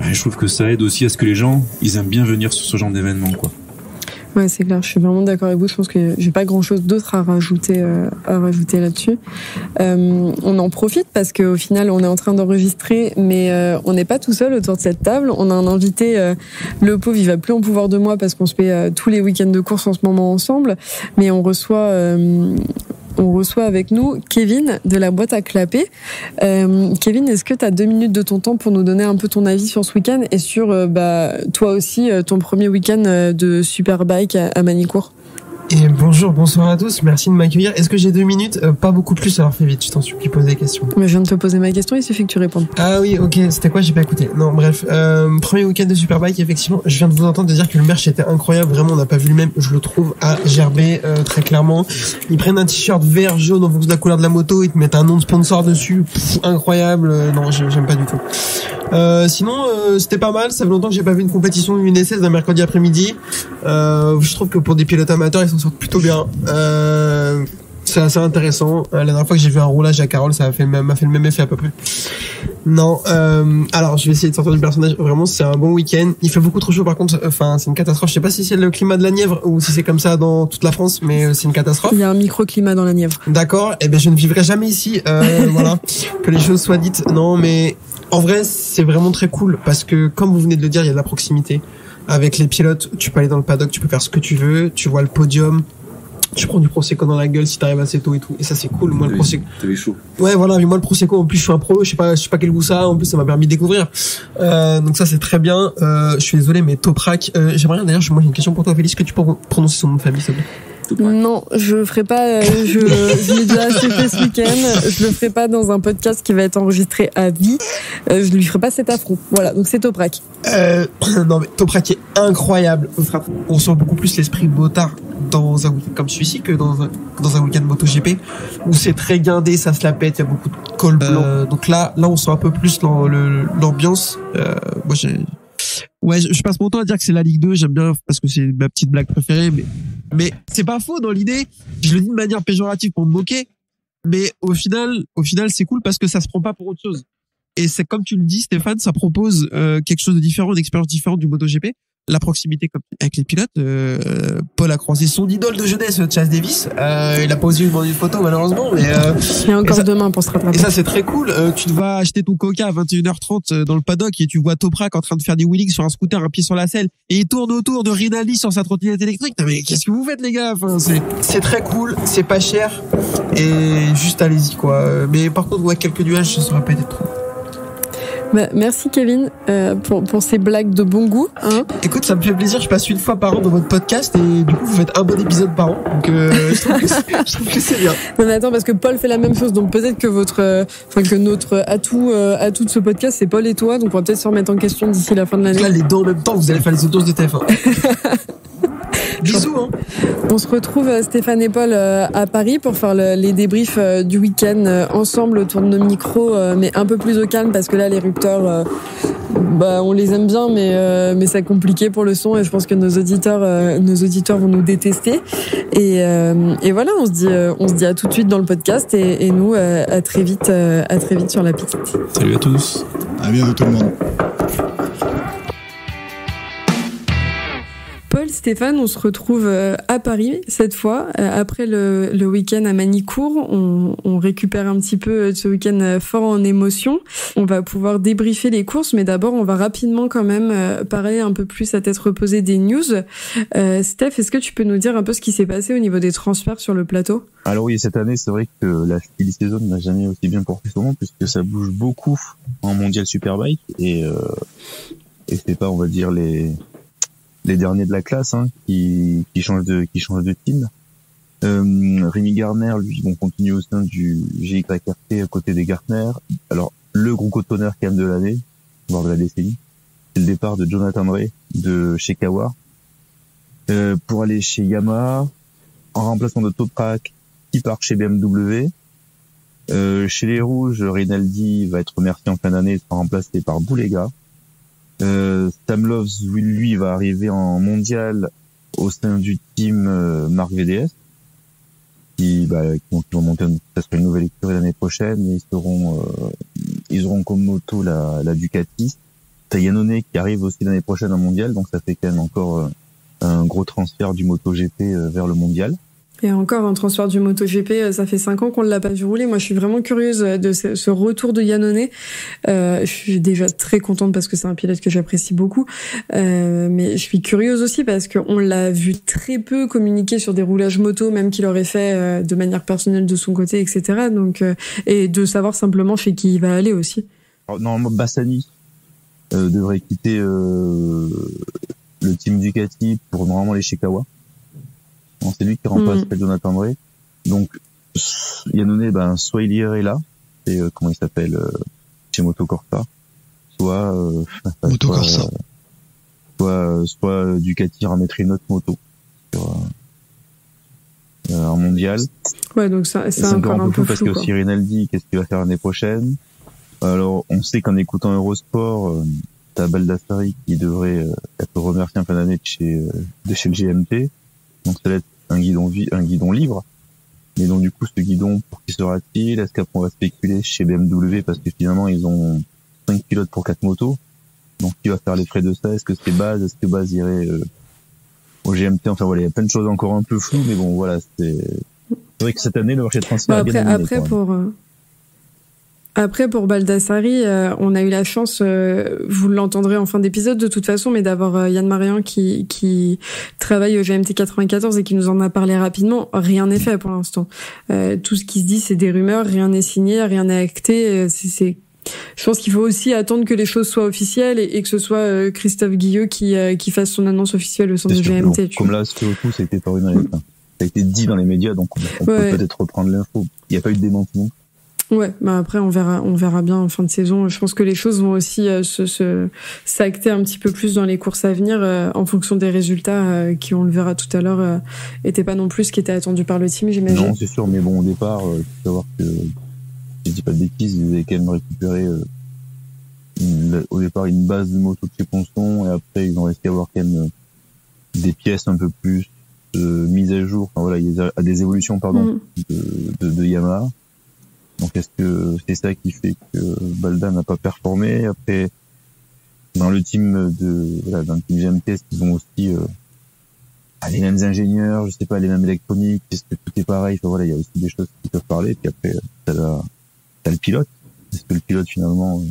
Speaker 4: je trouve que ça aide aussi à ce que les gens, ils aiment bien venir sur ce genre d'événement, quoi.
Speaker 3: Ouais, c'est clair. Je suis vraiment d'accord avec vous. Je pense que j'ai pas grand-chose d'autre à rajouter là-dessus. On en profite parce qu'au final, on est en train d'enregistrer, mais on n'est pas tout seul autour de cette table. On a un invité. Le pauvre, il va plus en pouvoir de moi parce qu'on se fait tous les week-ends de course en ce moment ensemble. Mais on reçoit avec nous Kevin de la boîte à clapper. Kevin, est-ce que tu as 2 minutes de ton temps pour nous donner un peu ton avis sur ce week-end et sur toi aussi ton premier week-end de Superbike à Manicourt?
Speaker 6: Et bonsoir à tous, merci de m'accueillir. Est-ce que j'ai 2 minutes? Pas beaucoup plus, alors fais vite, je t'en supplie, pose des questions.
Speaker 3: Mais je viens de te poser ma question, il suffit que tu répondes.
Speaker 6: Ah oui, ok, c'était quoi? J'ai pas écouté. Non, bref, premier week-end de Superbike, effectivement, je viens de vous entendre dire que le merch était incroyable, vraiment, on n'a pas vu le même, je le trouve à gerber, très clairement. Ils prennent un t-shirt vert, jaune, en fonction de la couleur de la moto, ils te mettent un nom de sponsor dessus, incroyable, non, j'aime pas du tout. Sinon, c'était pas mal, ça fait longtemps que j'ai pas vu une compétition UNSS d'un mercredi après-midi. Je trouve que pour des pilotes amateurs, ils s'en sortent plutôt bien. C'est assez intéressant. La dernière fois que j'ai vu un roulage à Carole, m'a fait le même effet à peu près. Non, alors je vais essayer de sortir du personnage. Vraiment, c'est un bon week-end. Il fait beaucoup trop chaud par contre. Enfin, c'est une catastrophe. Je sais pas si c'est le climat de la Nièvre ou si c'est comme ça dans toute la France, mais c'est une catastrophe.
Speaker 3: Il y a un microclimat dans la Nièvre.
Speaker 6: D'accord. Eh ben, je ne vivrai jamais ici. Voilà. Que les choses soient dites. Non, mais en vrai, c'est vraiment très cool parce que, comme vous venez de le dire, il y a de la proximité. Avec les pilotes, tu peux aller dans le paddock, tu peux faire ce que tu veux, tu vois le podium, tu prends du Prosecco dans la gueule si t'arrives assez tôt et tout. Et ça, c'est cool. Moi, le Prosecco.
Speaker 4: T'avais chaud.
Speaker 6: Ouais, voilà. Mais moi, le Prosecco, en plus, je suis un pro, je sais pas quel goût ça a. En plus, ça m'a permis de découvrir. Donc ça, c'est très bien. Je suis désolé, mais Toprak, j'aimerais bien, d'ailleurs, moi, j'ai une question pour toi, Félix, que tu peux prononcer son nom de famille, s'il te plaît?
Speaker 3: Non, je ferai pas. Je l'ai déjà assez fait ce week-end. Je le ferai pas dans un podcast qui va être enregistré à vie. Je lui ferai pas cet affront. Voilà, donc c'est Toprak.
Speaker 6: Non mais Toprak est incroyable. On sent beaucoup plus l'esprit motard dans un week-end comme celui-ci que dans un week-end MotoGP où c'est très guindé, ça se la pète, il y a beaucoup de col blanc. Donc là, on sent un peu plus l'ambiance. Moi, je passe mon temps à dire que c'est la Ligue 2, j'aime bien parce que c'est ma petite blague préférée, mais c'est pas faux dans l'idée. Je le dis de manière péjorative pour me moquer, mais au final, c'est cool parce que ça se prend pas pour autre chose. Et c'est comme tu le dis, Stéphane, ça propose quelque chose de différent, une expérience différente du MotoGP. La proximité avec les pilotes. Paul a croisé son idole de jeunesse, Chase Davis. Il a pas osé lui demander une photo malheureusement, mais
Speaker 3: il y a encore demain pour se rattraper.
Speaker 6: Et ça c'est très cool. Tu vas acheter ton Coca à 21h30 dans le paddock et tu vois Toprak en train de faire des wheelings sur un scooter, un pied sur la selle, et il tourne autour de Rinaldi sur sa trottinette électrique. Mais qu'est-ce que vous faites les gars? Enfin, c'est très cool, c'est pas cher et juste allez-y quoi. Mais par contre, ouais, quelques nuages, ça sera peut-être trop.
Speaker 3: Merci Kevin pour ces blagues de bon goût. Hein.
Speaker 6: Écoute, ça me fait plaisir. Je passe une fois par an dans votre podcast et du coup vous faites un bon épisode par an. Donc je trouve que c'est bien.
Speaker 3: Non mais attends, parce que Paul fait la même chose, donc peut-être que notre atout de ce podcast c'est Paul et toi, donc on va peut-être se remettre en question d'ici la fin de l'année.
Speaker 6: Là les deux en même temps, vous allez faire les audiences de TF1. Bisous. Hein.
Speaker 3: On se retrouve Stéphane et Paul à Paris pour faire les débriefs du week-end ensemble autour de nos micros, mais un peu plus au calme parce que là les rupteurs, on les aime bien, mais c'est compliqué pour le son et je pense que nos auditeurs vont nous détester. Et voilà, on se dit à tout de suite dans le podcast et nous à très vite sur la piste.
Speaker 4: Salut à tous.
Speaker 5: À bientôt tout le monde.
Speaker 3: Paul, Stéphane, on se retrouve à Paris cette fois. Après le week-end à Manicourt, on récupère un petit peu ce week-end fort en émotion. On va pouvoir débriefer les courses, mais d'abord on va rapidement quand même parler un peu plus à tête reposée des news. Steph, est-ce que tu peux nous dire un peu ce qui s'est passé au niveau des transferts sur le plateau?
Speaker 7: Alors oui, cette année, c'est vrai que la Philly Season n'a jamais aussi bien porté son nom puisque ça bouge beaucoup en Mondial Superbike et c'est pas, on va dire, les derniers de la classe qui changent de team. Rémi Garner, lui, vont continuer au sein du GYRT à côté des Gartner. Alors, le gros cotonner quand même de l'année, voire de la décennie, c'est le départ de Jonathan Ray de chez Kawa pour aller chez Yamaha en remplacement de Toprak qui part chez BMW. Chez les Rouges, Rinaldi va être remercié en fin d'année et sera remplacé par Boulega. Sam Loves, lui, va arriver en mondial au sein du team Marc VDS, qui vont monter peut-être une nouvelle écurie l'année prochaine. Et ils auront comme moto la Ducati. T'as Yannone qui arrive aussi l'année prochaine en mondial, donc ça fait quand même encore un gros transfert du MotoGP vers le mondial.
Speaker 3: Et encore un transfert du MotoGP, ça fait 5 ans qu'on ne l'a pas vu rouler. Moi, je suis vraiment curieuse de ce retour de Yannone. Je suis déjà très contente parce que c'est un pilote que j'apprécie beaucoup. Mais je suis curieuse aussi parce qu'on l'a vu très peu communiquer sur des roulages moto, même qu'il aurait fait de manière personnelle de son côté, etc. Donc, et de savoir simplement chez qui il va aller aussi.
Speaker 7: Alors, normalement, Bassani devrait quitter le team Ducati pour normalement aller chez Kawa. Bon, c'est lui qui remplace Jonathan André. Donc, Yannone, soit il irait là, et comment il s'appelle, chez Moto Corsa, soit
Speaker 5: Moto Corsa,
Speaker 7: soit Ducati remettrait une autre moto sur en mondial.
Speaker 3: Ouais, donc ça, c'est encore un peu flou,
Speaker 7: parce que si Rinaldi, qu'est-ce qu'il va faire l'année prochaine? Alors, on sait qu'en écoutant Eurosport, t'as Baldassari qui devrait être remercié en fin d'année de chez le GMT. Donc ça va être un guidon libre. Mais donc du coup, ce guidon, pour qui sera-t-il? Est-ce qu'après on va spéculer chez BMW parce que finalement ils ont 5 pilotes pour 4 motos. Donc qui va faire les frais de ça? Est-ce que c'est Baz? Est-ce que Baz irait au GMT? Enfin voilà, il y a plein de choses encore un peu floues, mais bon voilà, c'est vrai que cette année le marché de transfert est bien animé.
Speaker 3: Après, pour Baldassari, on a eu la chance, vous l'entendrez en fin d'épisode de toute façon, mais d'avoir Yann Marian qui travaille au GMT 94 et qui nous en a parlé rapidement. Rien n'est fait pour l'instant. Tout ce qui se dit, c'est des rumeurs, rien n'est signé, rien n'est acté. Je pense qu'il faut aussi attendre que les choses soient officielles et que ce soit Christophe Guilleux qui fasse son annonce officielle au sein du GMT.
Speaker 7: Comme là, ce coup, ça a été par ça a été dit dans les médias, donc on peut peut-être reprendre l'info. Il n'y a pas eu de démenti non.
Speaker 3: Ouais, après on verra bien en fin de saison. Je pense que les choses vont aussi s'acter un petit peu plus dans les courses à venir en fonction des résultats qui, on le verra tout à l'heure, étaient pas non plus ce qui était attendu par le team, j'imagine.
Speaker 7: Non, c'est sûr, mais bon, au départ, il faut savoir que, si je dis pas de bêtises, ils avaient quand même récupéré au départ une base de moto de chez Ponson, et après ils ont réussi à avoir quand même des pièces un peu plus mises à jour. Enfin voilà, il y a des évolutions de Yamaha. Donc est-ce que c'est ça qui fait que Balda n'a pas performé? Après, dans le team dans le team GMT, ils ont aussi les mêmes ingénieurs, je sais pas, les mêmes électroniques, est-ce que tout est pareil? Enfin voilà, il y a aussi des choses qui peuvent parler. Puis après, t'as le pilote. Est-ce que le pilote finalement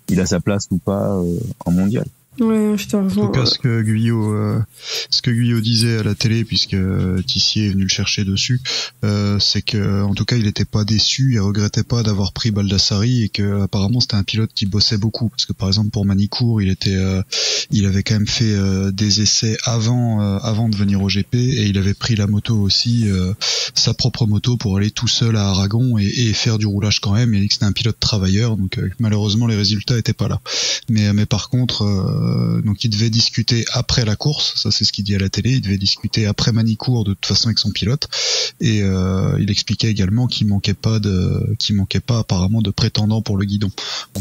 Speaker 7: il a sa place ou pas en mondial?
Speaker 3: Ouais, je te rejoins.
Speaker 5: En tout cas, ce que Guyot disait à la télé, puisque Tissier est venu le chercher dessus, c'est que, en tout cas, il était pas déçu, il regrettait pas d'avoir pris Baldassari, et que, apparemment, c'était un pilote qui bossait beaucoup. Parce que, par exemple, pour Manicourt, il avait quand même fait des essais avant de venir au GP, et il avait pris la moto aussi, sa propre moto, pour aller tout seul à Aragon et faire du roulage quand même. Il a dit que c'était un pilote travailleur, donc malheureusement, les résultats étaient pas là. Mais par contre, donc il devait discuter après la course, ça c'est ce qu'il dit à la télé, il devait discuter après Manicourt de toute façon avec son pilote, et il expliquait également qu'il manquait pas apparemment de prétendants pour le guidon.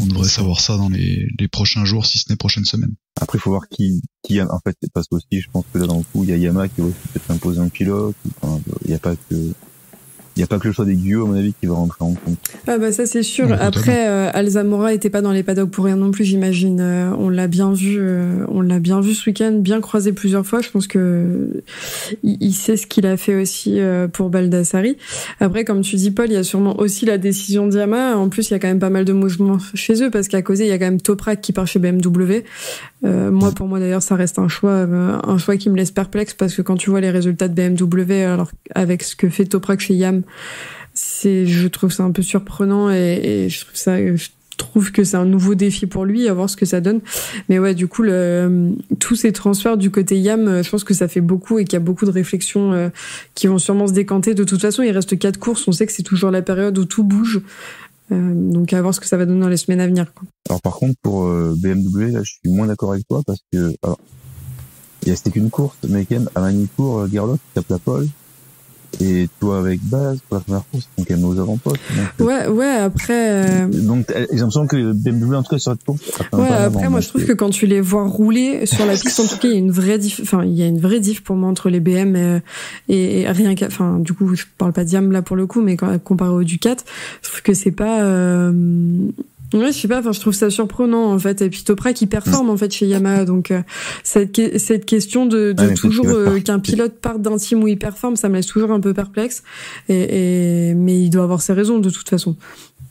Speaker 5: On devrait savoir ça dans les prochains jours, si ce n'est prochaines semaines.
Speaker 7: Après il faut voir qui en fait, parce que aussi je pense que là dans le coup il y a Yamaha qui va aussi peut-être imposer un pilote, enfin, il n'y a pas que le choix des Guyot, à mon avis, qui va rentrer en compte.
Speaker 3: Ah bah ça c'est sûr. Après, Alzamora était pas dans les paddocks pour rien non plus, j'imagine. On l'a bien vu ce week-end, bien croisé plusieurs fois. Je pense que il sait ce qu'il a fait aussi pour Baldassari. Après, comme tu dis, Paul, il y a sûrement aussi la décision de Yamaha. En plus, il y a quand même pas mal de mouvements chez eux, parce qu'à cause, il y a quand même Toprak qui part chez BMW. Pour moi d'ailleurs, ça reste un choix qui me laisse perplexe, parce que quand tu vois les résultats de BMW, alors avec ce que fait Toprak chez Yam, je trouve ça un peu surprenant, et je trouve que c'est un nouveau défi pour lui, à voir ce que ça donne. Mais ouais, du coup, tous ces transferts du côté Yam, je pense que ça fait beaucoup, et qu'il y a beaucoup de réflexions qui vont sûrement se décanter. De toute façon, il reste 4 courses, on sait que c'est toujours la période où tout bouge. Donc à voir ce que ça va donner dans les semaines à venir, quoi.
Speaker 7: Alors par contre, pour BMW, là, je suis moins d'accord avec toi, parce que c'était qu'une course, mais quand même, à Manicourt, Gerloff tape la pole, Et toi avec Baz, pour la première course, ils sont quand même aux avant-postes.
Speaker 3: Ouais, après...
Speaker 7: Donc, j'ai l'impression que BMW, en tout cas, sur cette course...
Speaker 3: Ouais, après, moi, je trouve que quand tu les vois rouler sur la piste, en tout cas, il y a une vraie diff pour moi entre les BM et rien qu'à... Enfin, du coup, je parle pas d'IAM là pour le coup, mais comparé au Ducat, je trouve que c'est pas... Ouais, je sais pas, enfin, je trouve ça surprenant, en fait. Et puis Toprak qui performe, en fait, chez Yamaha. Donc, cette question de toujours qu'un pilote parte d'un team où il performe, ça me laisse toujours un peu perplexe. Mais il doit avoir ses raisons, de toute façon.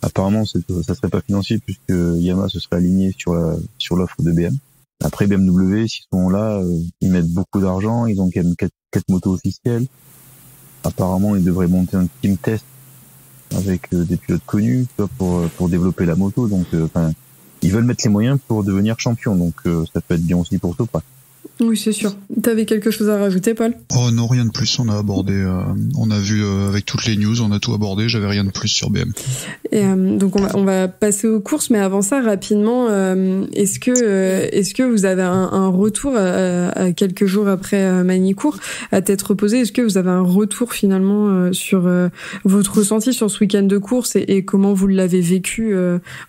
Speaker 7: Apparemment, ça serait pas financier puisque Yamaha se serait aligné sur l'offre de BM. Après, BMW, s'ils sont là, ils mettent beaucoup d'argent. Ils ont quand même 4 motos officielles. Apparemment, ils devraient monter un team test avec des pilotes connus, tu vois, pour développer la moto. Donc, ils veulent mettre les moyens pour devenir champion. Donc, ça peut être bien aussi pour Toprak.
Speaker 3: Oui, c'est sûr. T'avais quelque chose à rajouter, Paul?
Speaker 5: Oh non, rien de plus. On a abordé, on a vu avec toutes les news, on a tout abordé. J'avais rien de plus sur BM. Et
Speaker 3: donc on va passer aux courses, mais avant ça, rapidement, est-ce que vous avez un retour à quelques jours après Magny-Cours à tête reposée? Est-ce que vous avez un retour finalement sur votre ressenti sur ce week-end de course et comment vous l'avez vécu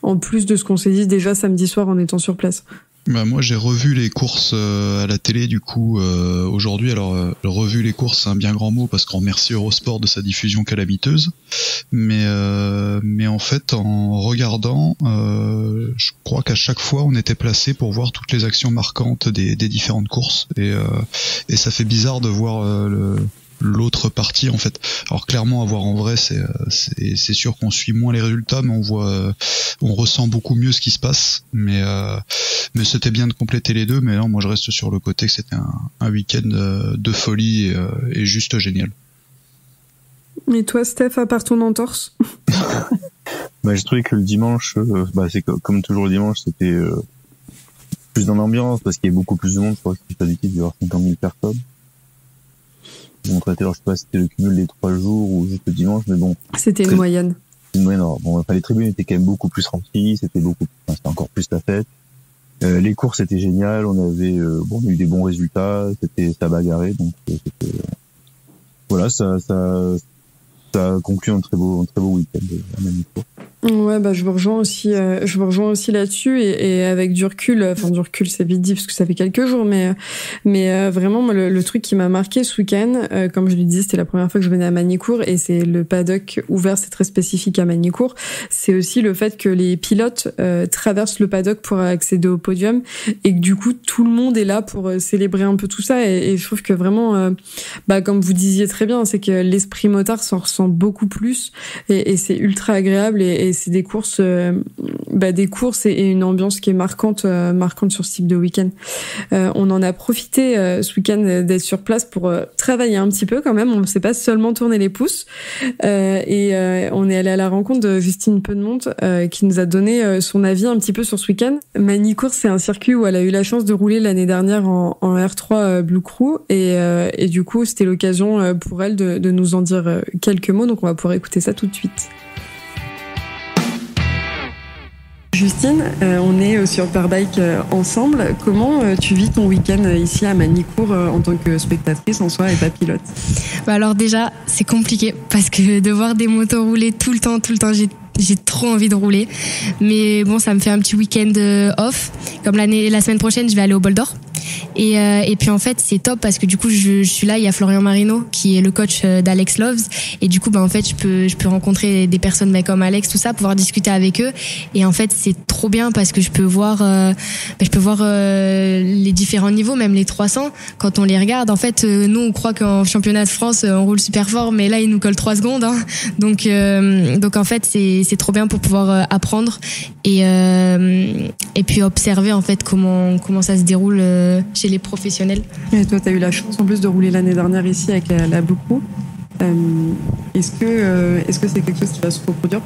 Speaker 3: en plus de ce qu'on s'est dit déjà samedi soir en étant sur place?
Speaker 5: Bah moi j'ai revu les courses à la télé du coup aujourd'hui. Alors revu les courses c'est un bien grand mot parce qu'on remercie Eurosport de sa diffusion calamiteuse, mais en fait en regardant je crois qu'à chaque fois on était placé pour voir toutes les actions marquantes des différentes courses et ça fait bizarre de voir l'autre partie en fait. Alors clairement à voir en vrai c'est sûr qu'on suit moins les résultats mais on ressent beaucoup mieux ce qui se passe mais c'était bien de compléter les deux mais non moi je reste sur le côté que c'était un week-end de folie et juste génial.
Speaker 3: Et toi Steph, à part ton entorse?
Speaker 7: J'ai trouvé que le dimanche c'est comme toujours le dimanche c'était plus dans l'ambiance parce qu'il y a beaucoup plus de monde. Je crois que c'est pas du tout d'y avoir 50 000 personnes. Alors je sais pas si c'était le cumul des 3 jours ou juste le dimanche, mais bon.
Speaker 3: C'était une moyenne.
Speaker 7: Une moyenne. Alors, bon, les tribunes étaient quand même beaucoup plus remplies, c'était encore plus la fête. Les courses étaient géniales, on a eu des bons résultats, ça bagarré, donc voilà, ça conclut un très beau week-end à Magny-Cours.
Speaker 3: Ouais, je vous rejoins aussi là-dessus et avec du recul c'est vite dit parce que ça fait quelques jours mais vraiment moi, le truc qui m'a marqué ce week-end, comme je le disais, c'était la première fois que je venais à Magny-Cours et c'est le paddock ouvert, c'est très spécifique à Magny-Cours. C'est aussi le fait que les pilotes traversent le paddock pour accéder au podium et que du coup tout le monde est là pour célébrer un peu tout ça et je trouve que vraiment comme vous disiez très bien, c'est que l'esprit motard s'en ressent beaucoup plus et c'est ultra agréable et c'est des courses et une ambiance qui est marquante sur ce type de week-end. On en a profité ce week-end d'être sur place pour travailler un petit peu quand même. On ne s'est pas seulement tourné les pouces et on est allé à la rencontre de Justine Pedemonte qui nous a donné son avis un petit peu sur ce week-end. Magny-Cours, c'est un circuit où elle a eu la chance de rouler l'année dernière en R3 Blue Crew et du coup c'était l'occasion pour elle de nous en dire quelques mots, donc on va pouvoir écouter ça tout de suite. Justine, on est sur Superbike ensemble. Comment tu vis ton week-end ici à Magny-Cours en tant que spectatrice en soi et pas pilote?
Speaker 8: Alors déjà, c'est compliqué parce que de voir des motos rouler tout le temps, j'ai trop envie de rouler. Mais bon, ça me fait un petit week-end off. Comme la semaine prochaine, je vais aller au Bol d'Or. Et puis en fait c'est top parce que du coup je suis là, il y a Florian Marino qui est le coach d'Alex Loves et du coup en fait je peux rencontrer des personnes comme Alex, tout ça, pouvoir discuter avec eux et en fait c'est trop bien parce que je peux voir les différents niveaux, même les 300 quand on les regarde. En fait nous on croit qu'en championnat de France on roule super fort mais là ils nous collent 3 secondes hein. Donc en fait c'est trop bien pour pouvoir apprendre et puis observer en fait comment ça se déroule chez les professionnels.
Speaker 3: Et toi, tu as eu la chance en plus de rouler l'année dernière ici avec la Blue Crew. Est-ce que c'est quelque chose qui va se reproduire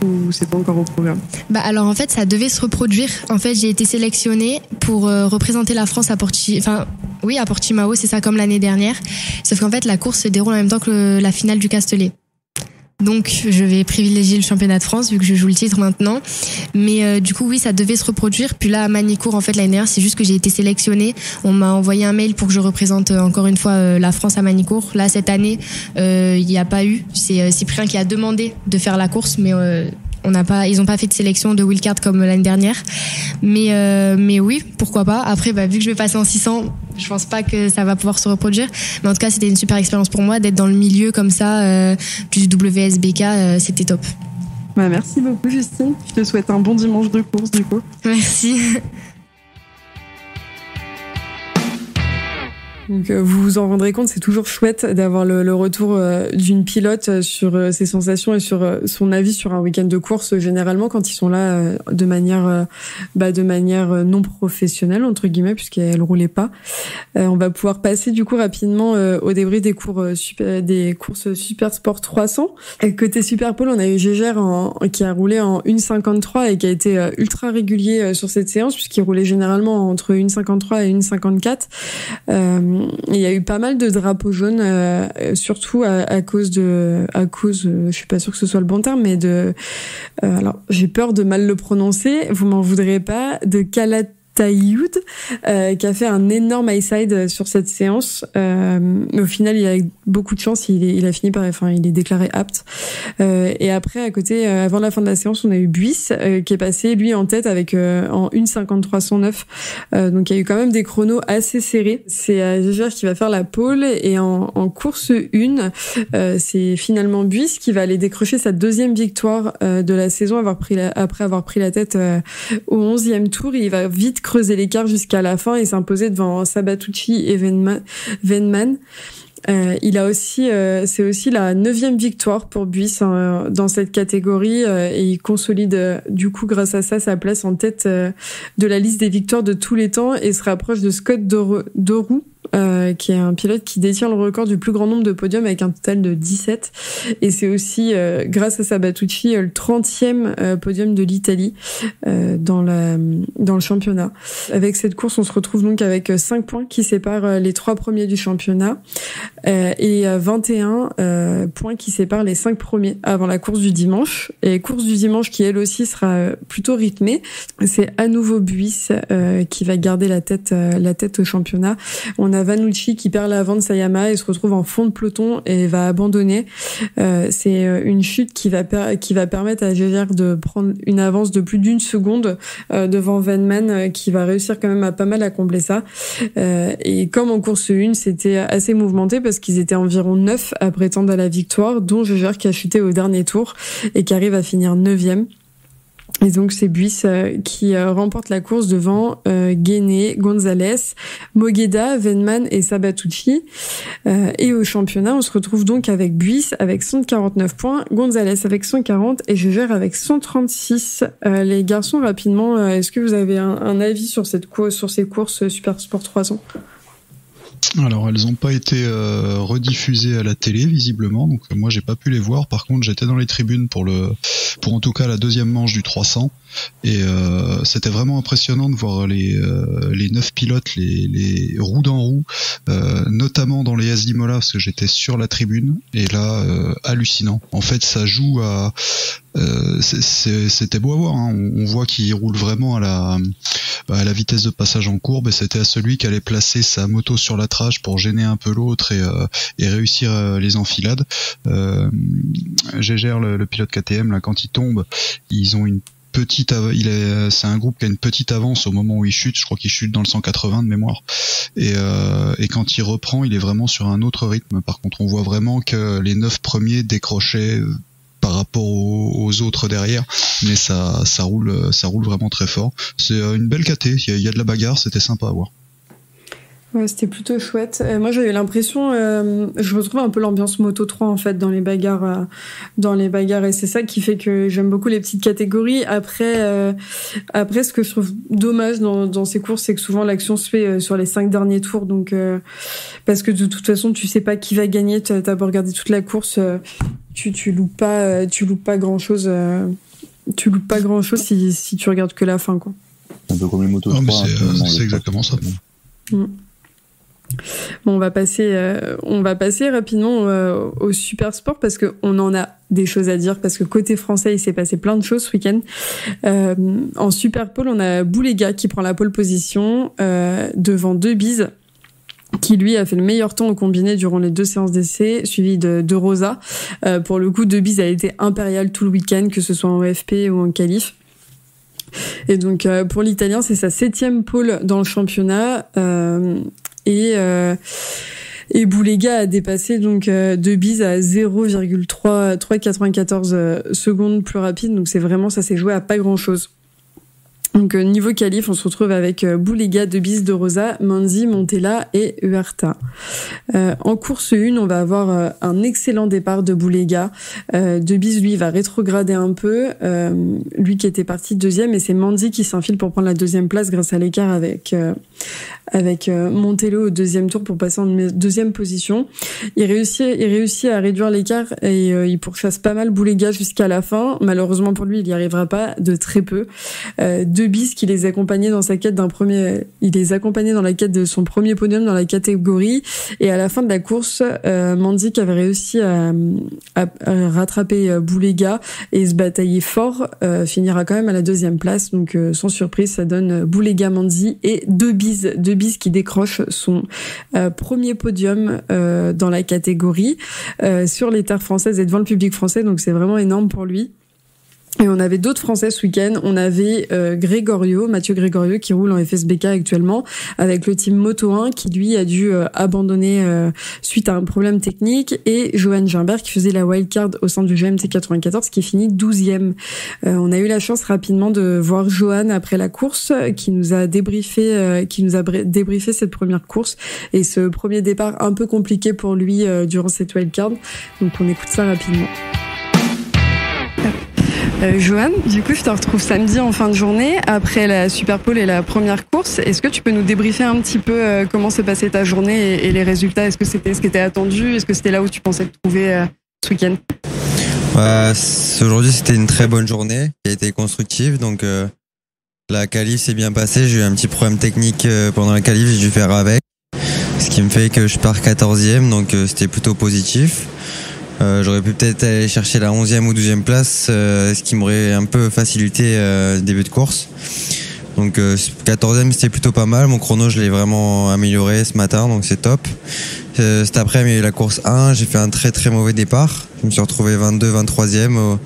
Speaker 3: ou c'est pas encore au programme?
Speaker 8: Alors en fait, ça devait se reproduire. En fait, j'ai été sélectionnée pour représenter la France à Portimao, c'est ça, comme l'année dernière. Sauf qu'en fait, la course se déroule en même temps que la finale du Castellet. Donc je vais privilégier le championnat de France vu que je joue le titre maintenant. Mais du coup oui, ça devait se reproduire. Puis là à Magny-Cours en fait l'année dernière, c'est juste que j'ai été sélectionnée. On m'a envoyé un mail pour que je représente encore une fois la France à Magny-Cours. Là cette année, il n'y a pas eu. C'est Cyprien qui a demandé de faire la course, mais ils ont pas fait de sélection de wildcard comme l'année dernière. Mais oui, pourquoi pas. Après, vu que je vais passer en 600, je pense pas que ça va pouvoir se reproduire. Mais en tout cas, c'était une super expérience pour moi d'être dans le milieu comme ça du WSBK. C'était top.
Speaker 3: Merci beaucoup, Justine. Je te souhaite un bon dimanche de course, du coup.
Speaker 8: Merci.
Speaker 3: Donc, vous vous en rendrez compte, c'est toujours chouette d'avoir le retour d'une pilote sur ses sensations et sur son avis sur un week-end de course. Généralement, quand ils sont là de manière non professionnelle entre guillemets, puisqu'elle roulait pas. On va pouvoir passer du coup rapidement au débrief des courses Super Sport 300. Côté Superpole, on a eu Gégère qui a roulé en 1,53 et qui a été ultra régulier sur cette séance puisqu'il roulait généralement entre 1,53 et 1,54. Il y a eu pas mal de drapeaux jaunes, surtout à cause, je suis pas sûre que ce soit le bon terme, mais alors j'ai peur de mal le prononcer, vous m'en voudrez pas, de Calatayud, qui a fait un énorme high side sur cette séance. Mais au final, il a eu beaucoup de chance, il a fini il est déclaré apte. Et après, à côté, avant la fin de la séance, on a eu Buis, qui est passé, lui, en tête avec, en 1,53,109. Donc, il y a eu quand même des chronos assez serrés. C'est Gégère qui va faire la pole et en course 1, c'est finalement Buis qui va aller décrocher sa deuxième victoire, de la saison après avoir pris la tête, au 11e tour. Il va vite creuser l'écart jusqu'à la fin et s'imposer devant Sabatucci et Venman. Il a aussi, c'est aussi la 9e victoire pour Buis dans cette catégorie et il consolide du coup grâce à ça sa place en tête de la liste des victoires de tous les temps et se rapproche de Scott Doru. Qui est un pilote qui détient le record du plus grand nombre de podiums avec un total de 17. Et c'est aussi, grâce à Sabatucci, le 30e podium de l'Italie dans le championnat. Avec cette course, on se retrouve donc avec 5 points qui séparent les 3 premiers du championnat et 21 points qui séparent les 5 premiers avant la course du dimanche. Et course du dimanche qui, elle aussi, sera plutôt rythmée. C'est à nouveau Buis qui va garder la tête au championnat. On a Vanucci qui perd l'avant de Sayama et se retrouve en fond de peloton et va abandonner. C'est une chute qui va permettre à Gégère de prendre une avance de plus d'1 seconde devant Venman qui va réussir quand même à pas mal à combler ça. Et comme en course 1, c'était assez mouvementé parce qu'ils étaient environ 9 à prétendre à la victoire, dont Gégère qui a chuté au dernier tour et qui arrive à finir 9e. Et donc c'est Buis qui remporte la course devant Guéné, Gonzalez, Mogueda, Venman et Sabatucci. Et au championnat, on se retrouve donc avec Buis avec 149 points, Gonzalez avec 140 et Gégère avec 136. Les garçons, rapidement, est-ce que vous avez un avis sur ces courses Super Sport 300 ?
Speaker 5: Alors elles n'ont pas été rediffusées à la télé visiblement, donc moi j'ai pas pu les voir. Par contre j'étais dans les tribunes pour en tout cas la deuxième manche du 300 et c'était vraiment impressionnant de voir les 9 pilotes, les roue dans roue, notamment dans les As d'Imola parce que j'étais sur la tribune et là hallucinant. En fait ça joue à c'était beau à voir, hein. On voit qu'il roule vraiment à la vitesse de passage en courbe et c'était à celui qui allait placer sa moto sur la trage pour gêner un peu l'autre et réussir les enfilades. Gégère, le pilote KTM, là, quand il tombe, ils ont une c'est un groupe qui a une petite avance au moment où il chute. Je crois qu'il chute dans le 180 de mémoire. Et quand il reprend, il est vraiment sur un autre rythme. Par contre, on voit vraiment que les 9 premiers décrochaient par rapport aux autres derrière, mais ça roule vraiment très fort. C'est une belle KT, il y a de la bagarre, c'était sympa à voir.
Speaker 3: Ouais, c'était plutôt chouette. Moi, j'avais l'impression, je retrouve un peu l'ambiance Moto 3 en fait dans les bagarres, et c'est ça qui fait que j'aime beaucoup les petites catégories. Après, ce que je trouve dommage dans ces courses, c'est que souvent l'action se fait sur les 5 derniers tours, donc parce que de toute façon, tu sais pas qui va gagner. T'as beau regarder toute la course, tu loupes pas grand chose. Tu loupes pas grand chose si tu regardes que la fin, quoi.
Speaker 7: Un peu comme les motos.
Speaker 5: C'est exactement ça.
Speaker 3: Bon, on va passer rapidement au super sport parce que on en a des choses à dire parce que côté français, il s'est passé plein de choses ce week-end. En super pole, on a Boulega qui prend la pole position devant De Bies, qui lui a fait le meilleur temps au combiné durant les 2 séances d'essai, suivi de Rosa. Pour le coup, De Bies a été impérial tout le week-end, que ce soit en FP ou en qualif. Et donc pour l'Italien, c'est sa 7e pole dans le championnat. Et Boulega a dépassé donc De Bies à 0,394 secondes plus rapide. Donc c'est vraiment, ça s'est joué à pas grand chose. Donc niveau qualif, on se retrouve avec Boulega, De Bies, De Rosa, Manzi, Montella et Huerta. En course 1, on va avoir un excellent départ de Boulega. De Bies, lui, va rétrograder un peu. Lui qui était parti 2e, et c'est Manzi qui s'infile pour prendre la 2e place grâce à l'écart avec Montello au 2e tour pour passer en 2e position. Il réussit à réduire l'écart et il pourchasse pas mal Boulega jusqu'à la fin. Malheureusement pour lui, il y arrivera pas, de très peu. De Bies qui les accompagnait dans sa quête il les accompagnait dans la quête de son premier podium dans la catégorie, et à la fin de la course, Manzi qui avait réussi à rattraper Boulega et se batailler fort, finira quand même à la 2e place. Donc sans surprise, ça donne Boulega, Manzi et De Bies qui décroche son premier podium dans la catégorie sur les terres françaises et devant le public français, donc c'est vraiment énorme pour lui. Et on avait d'autres Français ce week-end. On avait Mathieu Grégorio qui roule en FSBK actuellement avec le team Moto 1 qui lui a dû abandonner suite à un problème technique, et Johan Gimbert qui faisait la wildcard au sein du GMT 94 qui finit 12e. On a eu la chance rapidement de voir Johan après la course qui nous a débriefé cette première course et ce premier départ un peu compliqué pour lui durant cette wildcard. Donc on écoute ça rapidement. Johan, du coup, je te retrouve samedi en fin de journée, après la Super Pole et la première course. Est-ce que tu peux nous débriefer un petit peu comment s'est passée ta journée et les résultats? Est-ce que c'était ce qui était attendu? Est-ce que c'était là où tu pensais te trouver ce week-end?
Speaker 9: Aujourd'hui, c'était une très bonne journée qui a été constructive. Donc, la qualif s'est bien passée. J'ai eu un petit problème technique pendant la qualif, j'ai dû faire avec. Ce qui me fait que je pars 14e, donc c'était plutôt positif. J'aurais pu peut-être aller chercher la 11e ou 12e place, ce qui m'aurait un peu facilité le début de course. Donc 14e, c'était plutôt pas mal. Mon chrono, je l'ai vraiment amélioré ce matin, donc c'est top. Cet après-midi, il y a eu la course 1, j'ai fait un très très mauvais départ. Je me suis retrouvé 23e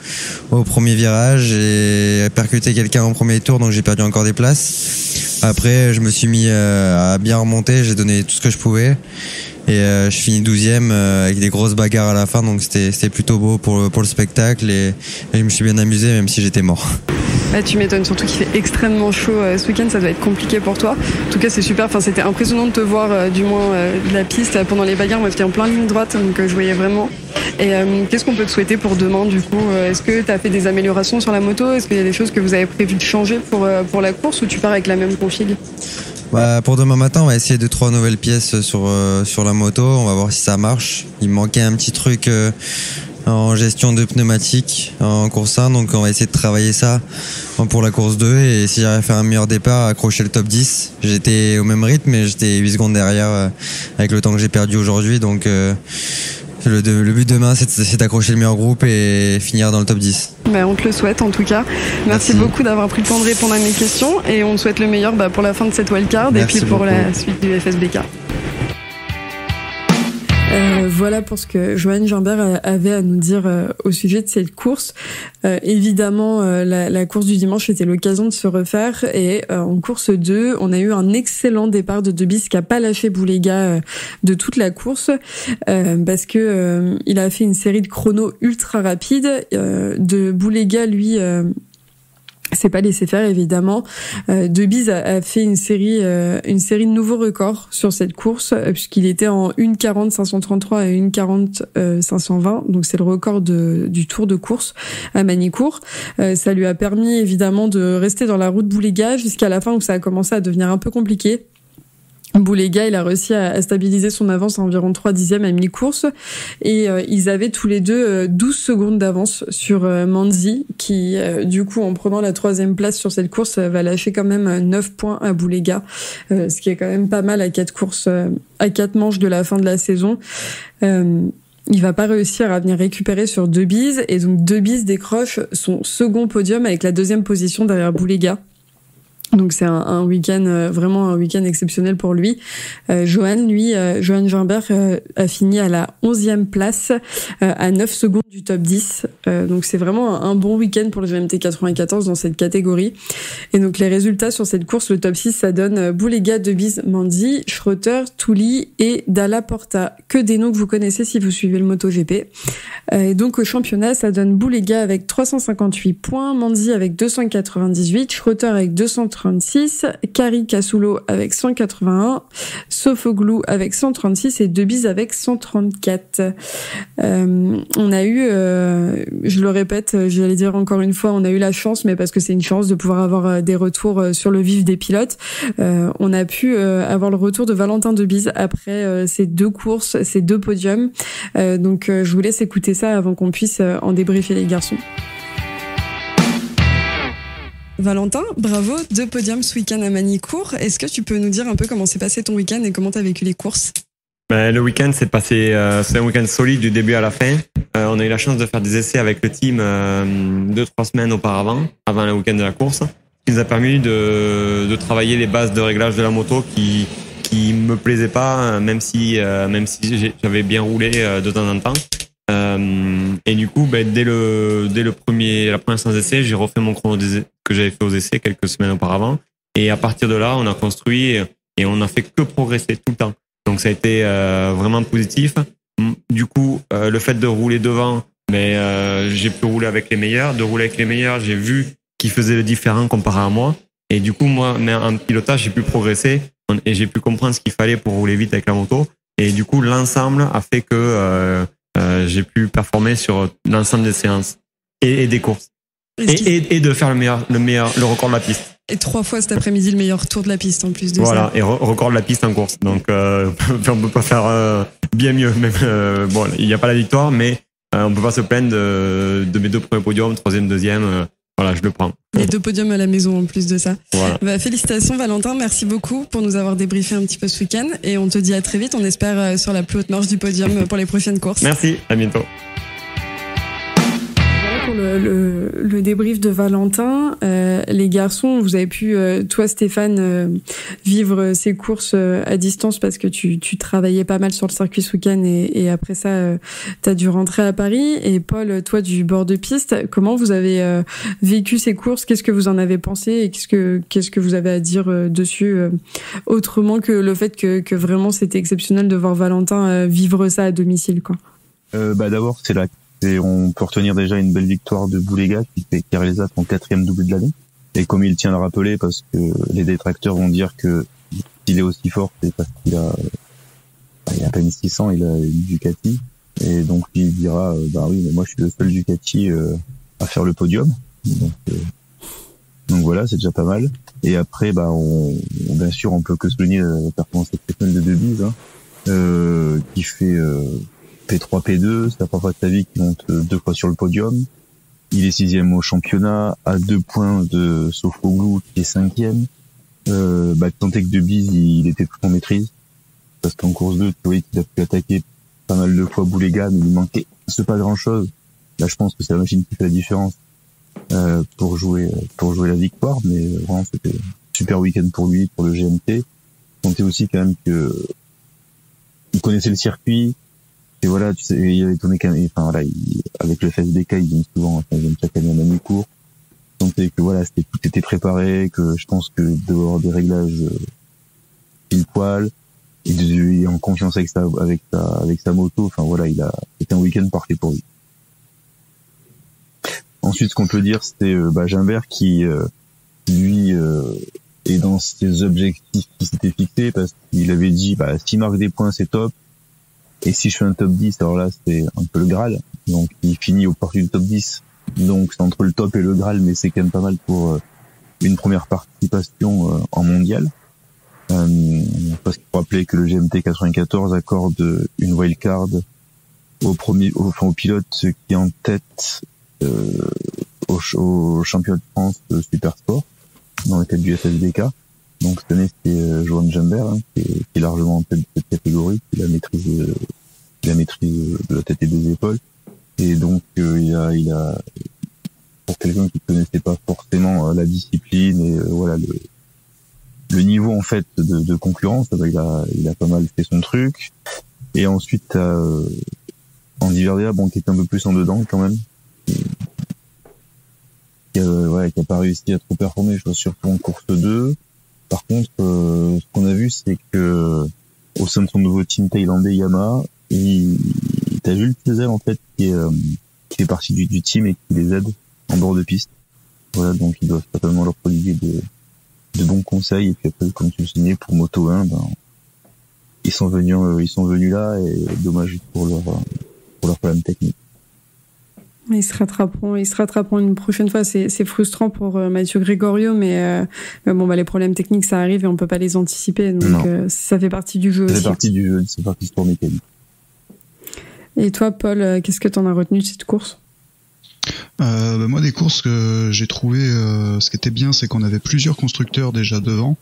Speaker 9: au premier virage. J'ai percuté quelqu'un en premier tour, donc j'ai perdu encore des places. Après, je me suis mis à bien remonter, j'ai donné tout ce que je pouvais. Et je finis 12e avec des grosses bagarres à la fin, donc c'était plutôt beau pour le spectacle, et je me suis bien amusé même si j'étais mort.
Speaker 3: Bah, tu m'étonnes, surtout qu'il fait extrêmement chaud ce week-end, ça doit être compliqué pour toi. En tout cas, c'est super, enfin, c'était impressionnant de te voir du moins de la piste pendant les bagarres. Moi, j'étais en plein ligne droite, donc je voyais vraiment. Et qu'est-ce qu'on peut te souhaiter pour demain du coup? Est-ce que tu as fait des améliorations sur la moto? Est-ce qu'il y a des choses que vous avez prévu de changer pour la course, ou tu pars avec la même config?
Speaker 9: Pour demain matin, on va essayer 2-3 nouvelles pièces sur la moto. On va voir si ça marche. Il me manquait un petit truc en gestion de pneumatique en course 1, donc on va essayer de travailler ça pour la course 2, et si j'arrive à faire un meilleur départ, accrocher le top 10. J'étais au même rythme, mais j'étais 8 secondes derrière avec le temps que j'ai perdu aujourd'hui, donc le but demain, c'est d'accrocher le meilleur groupe et finir dans le top 10.
Speaker 3: On te le souhaite en tout cas. Merci beaucoup d'avoir pris le temps de répondre à mes questions, et on te souhaite le meilleur pour la fin de cette wildcard et puis pour la suite du FSBK. Voilà pour ce que Johan Gimbert avait à nous dire au sujet de cette course. Évidemment, la course du dimanche était l'occasion de se refaire, et en course 2, on a eu un excellent départ de De Bies qui a pas lâché Boulega de toute la course, parce que il a fait une série de chronos ultra rapides. De Boulega, lui, c'est pas laissé faire évidemment. De Bies a fait une série de nouveaux records sur cette course, puisqu'il était en 1:40 533 et 1:40 520, donc c'est le record du tour de course à Manicourt. Ça lui a permis évidemment de rester dans la route Boulega jusqu'à la fin où ça a commencé à devenir un peu compliqué. Boulega, il a réussi à stabiliser son avance à environ 3 dixièmes à mi-course et ils avaient tous les deux 12 secondes d'avance sur Manzi qui, du coup, en prenant la 3e place sur cette course, va lâcher quand même 9 points à Boulega, ce qui est quand même pas mal à 4 courses, à 4 manches de la fin de la saison. Il va pas réussir à venir récupérer sur De Bies et donc De Bies décroche son second podium avec la 2e position derrière Boulega. Donc c'est un week-end, vraiment un week-end exceptionnel pour lui. Johan Vimbert a fini à la 11e place, à 9 secondes du top 10. Donc c'est vraiment un bon week-end pour le GMT 94 dans cette catégorie. Et donc les résultats sur cette course, le top 6, ça donne Boulega, De Bies, Manzi, Schroeter, Touli et Dalla Porta. Que des noms que vous connaissez si vous suivez le MotoGP. Et donc au championnat, ça donne Boulega avec 358 points, Manzi avec 298, Schroeter avec 236, Kari Casulo avec 181, Sofoglou avec 136 et De Bies avec 134. On a eu, je le répète, j'allais dire encore une fois, on a eu la chance, mais parce que c'est une chance de pouvoir avoir des retours sur le vif des pilotes. On a pu avoir le retour de Valentin De Bies après ces 2 courses, ces 2 podiums. Donc je vous laisse écouter ça avant qu'on puisse en débriefer les garçons. Valentin, bravo, 2 podiums ce week-end à Magny-Cours. Est-ce que tu peux nous dire un peu comment s'est passé ton week-end et comment tu as vécu les courses ?
Speaker 10: Le week-end s'est passé, c'est un week-end solide du début à la fin. On a eu la chance de faire des essais avec le team 2-3 semaines auparavant, avant le week-end de la course, qui nous a permis de travailler les bases de réglage de la moto qui me plaisaient pas, même si j'avais bien roulé de temps en temps. Et du coup, dès la première séance d'essai, j'ai refait mon chrono que j'avais fait aux essais quelques semaines auparavant. Et à partir de là, on a construit et on a fait que progresser tout le temps. Donc ça a été vraiment positif. Du coup, le fait de rouler devant, j'ai pu rouler avec les meilleurs. De rouler avec les meilleurs, j'ai vu qu'ils faisaient le différent comparé à moi. Et du coup, moi, en pilotage, j'ai pu progresser et j'ai pu comprendre ce qu'il fallait pour rouler vite avec la moto. Et du coup, l'ensemble a fait que j'ai pu performer sur l'ensemble des séances et des courses. Et de faire le record de la piste.
Speaker 3: Et 3 fois cet après-midi, le meilleur tour de la piste en plus de ça.
Speaker 10: Voilà, et record de la piste en course. Donc, on peut pas faire bien mieux. Même, il n'y a pas la victoire, mais on peut pas se plaindre de mes 2 premiers podiums, 3e, 2e. Voilà, je le prends.
Speaker 3: Et 2 podiums à la maison en plus de ça.
Speaker 10: Voilà.
Speaker 3: Félicitations Valentin, merci beaucoup pour nous avoir débriefé un petit peu ce week-end. Et on te dit à très vite, on espère sur la plus haute marche du podium pour les prochaines courses.
Speaker 10: Merci, à bientôt.
Speaker 3: Pour le débrief de Valentin, les garçons, vous avez pu, toi Stéphane, vivre ces courses à distance parce que tu travaillais pas mal sur le circuit ce week-end et après ça, t'as dû rentrer à Paris. Et Paul, toi du bord de piste, comment vous avez vécu ces courses ? Qu'est-ce que vous en avez pensé et qu'est-ce que vous avez à dire dessus, autrement que le fait que vraiment c'était exceptionnel de voir Valentin vivre ça à domicile, quoi.
Speaker 7: D'abord, on peut retenir déjà une belle victoire de Boulega qui réalise son 4e doublé de l'année. Et comme il tient à le rappeler, parce que les détracteurs vont dire que s'il est aussi fort, c'est parce qu'il a à peine 600, il a une Ducati. Et donc il dira, oui, mais moi je suis le seul Ducati à faire le podium. Donc voilà, c'est déjà pas mal. Et après, bien sûr, on peut que souligner la performance exceptionnelle de De Bies, qui fait P3, P2, c'est la première fois de sa vie qu'il monte 2 fois sur le podium. Il est 6e au championnat, à 2 points de Sofoglou qui est 5e. Tant que De Bies, il était tout en maîtrise. Parce qu'en course 2, tu vois qu'il a pu attaquer pas mal de fois Boulega, mais il manquait pas grand chose. Là, je pense que c'est la machine qui fait la différence, pour jouer la victoire, mais vraiment, c'était un super week-end pour lui, pour le GMT. On sait aussi quand même que il connaissait le circuit. Et voilà, tu sais, il avait tourné avec le FSBK, il vient souvent, il vient chaque année à Magny-Cours. Donc, que voilà, tout était préparé, que je pense que d'avoir des réglages pile poil, il est en confiance avec sa moto, enfin voilà, c'était un week-end parfait pour lui. Ensuite, ce qu'on peut dire, c'était Gimbert qui lui est dans ses objectifs qui s'étaient fixés, parce qu'il avait dit s'il marque des points, c'est top. Et si je fais un top 10, alors là, c'est un peu le Graal. Donc, il finit au parti du top 10. Donc, c'est entre le top et le Graal, mais c'est quand même pas mal pour une première participation en mondial. Parce qu'il faut rappeler que le GMT 94 accorde une wildcard au pilote qui est en tête au championnat de France de Super Sport dans le cadre du FSBK. Donc cette année c'est Johan Jambert qui est largement en tête de cette catégorie, qui la maîtrise de la tête et des épaules. Et donc il a pour quelqu'un qui connaissait pas forcément la discipline et voilà le niveau en fait de concurrence, il a pas mal fait son truc. Et ensuite en Diverdea, qui est un peu plus en dedans quand même, qui a pas réussi à trop performer, je vois, surtout en course 2. Par contre, ce qu'on a vu, c'est que au sein de son nouveau team thaïlandais Yamaha, t'as Jules Césaire en fait qui fait partie du team et qui les aide en bord de piste. Voilà, donc ils doivent certainement leur prodiguer de bons conseils. Et puis après, comme tu le signais pour Moto 1, ils sont venus là, et dommage pour leur problème technique.
Speaker 3: Ils se rattraperont une prochaine fois. C'est frustrant pour Mathieu Gregorio, mais les problèmes techniques, ça arrive et on peut pas les anticiper. Donc ça fait partie du jeu aussi.
Speaker 7: Ça fait partie du jeu, c'est partie du sport mécanique.
Speaker 3: Et toi, Paul, qu'est-ce que t'en as retenu de cette course ?
Speaker 5: Moi, des courses que j'ai trouvé, ce qui était bien, c'est qu'on avait plusieurs constructeurs déjà devant.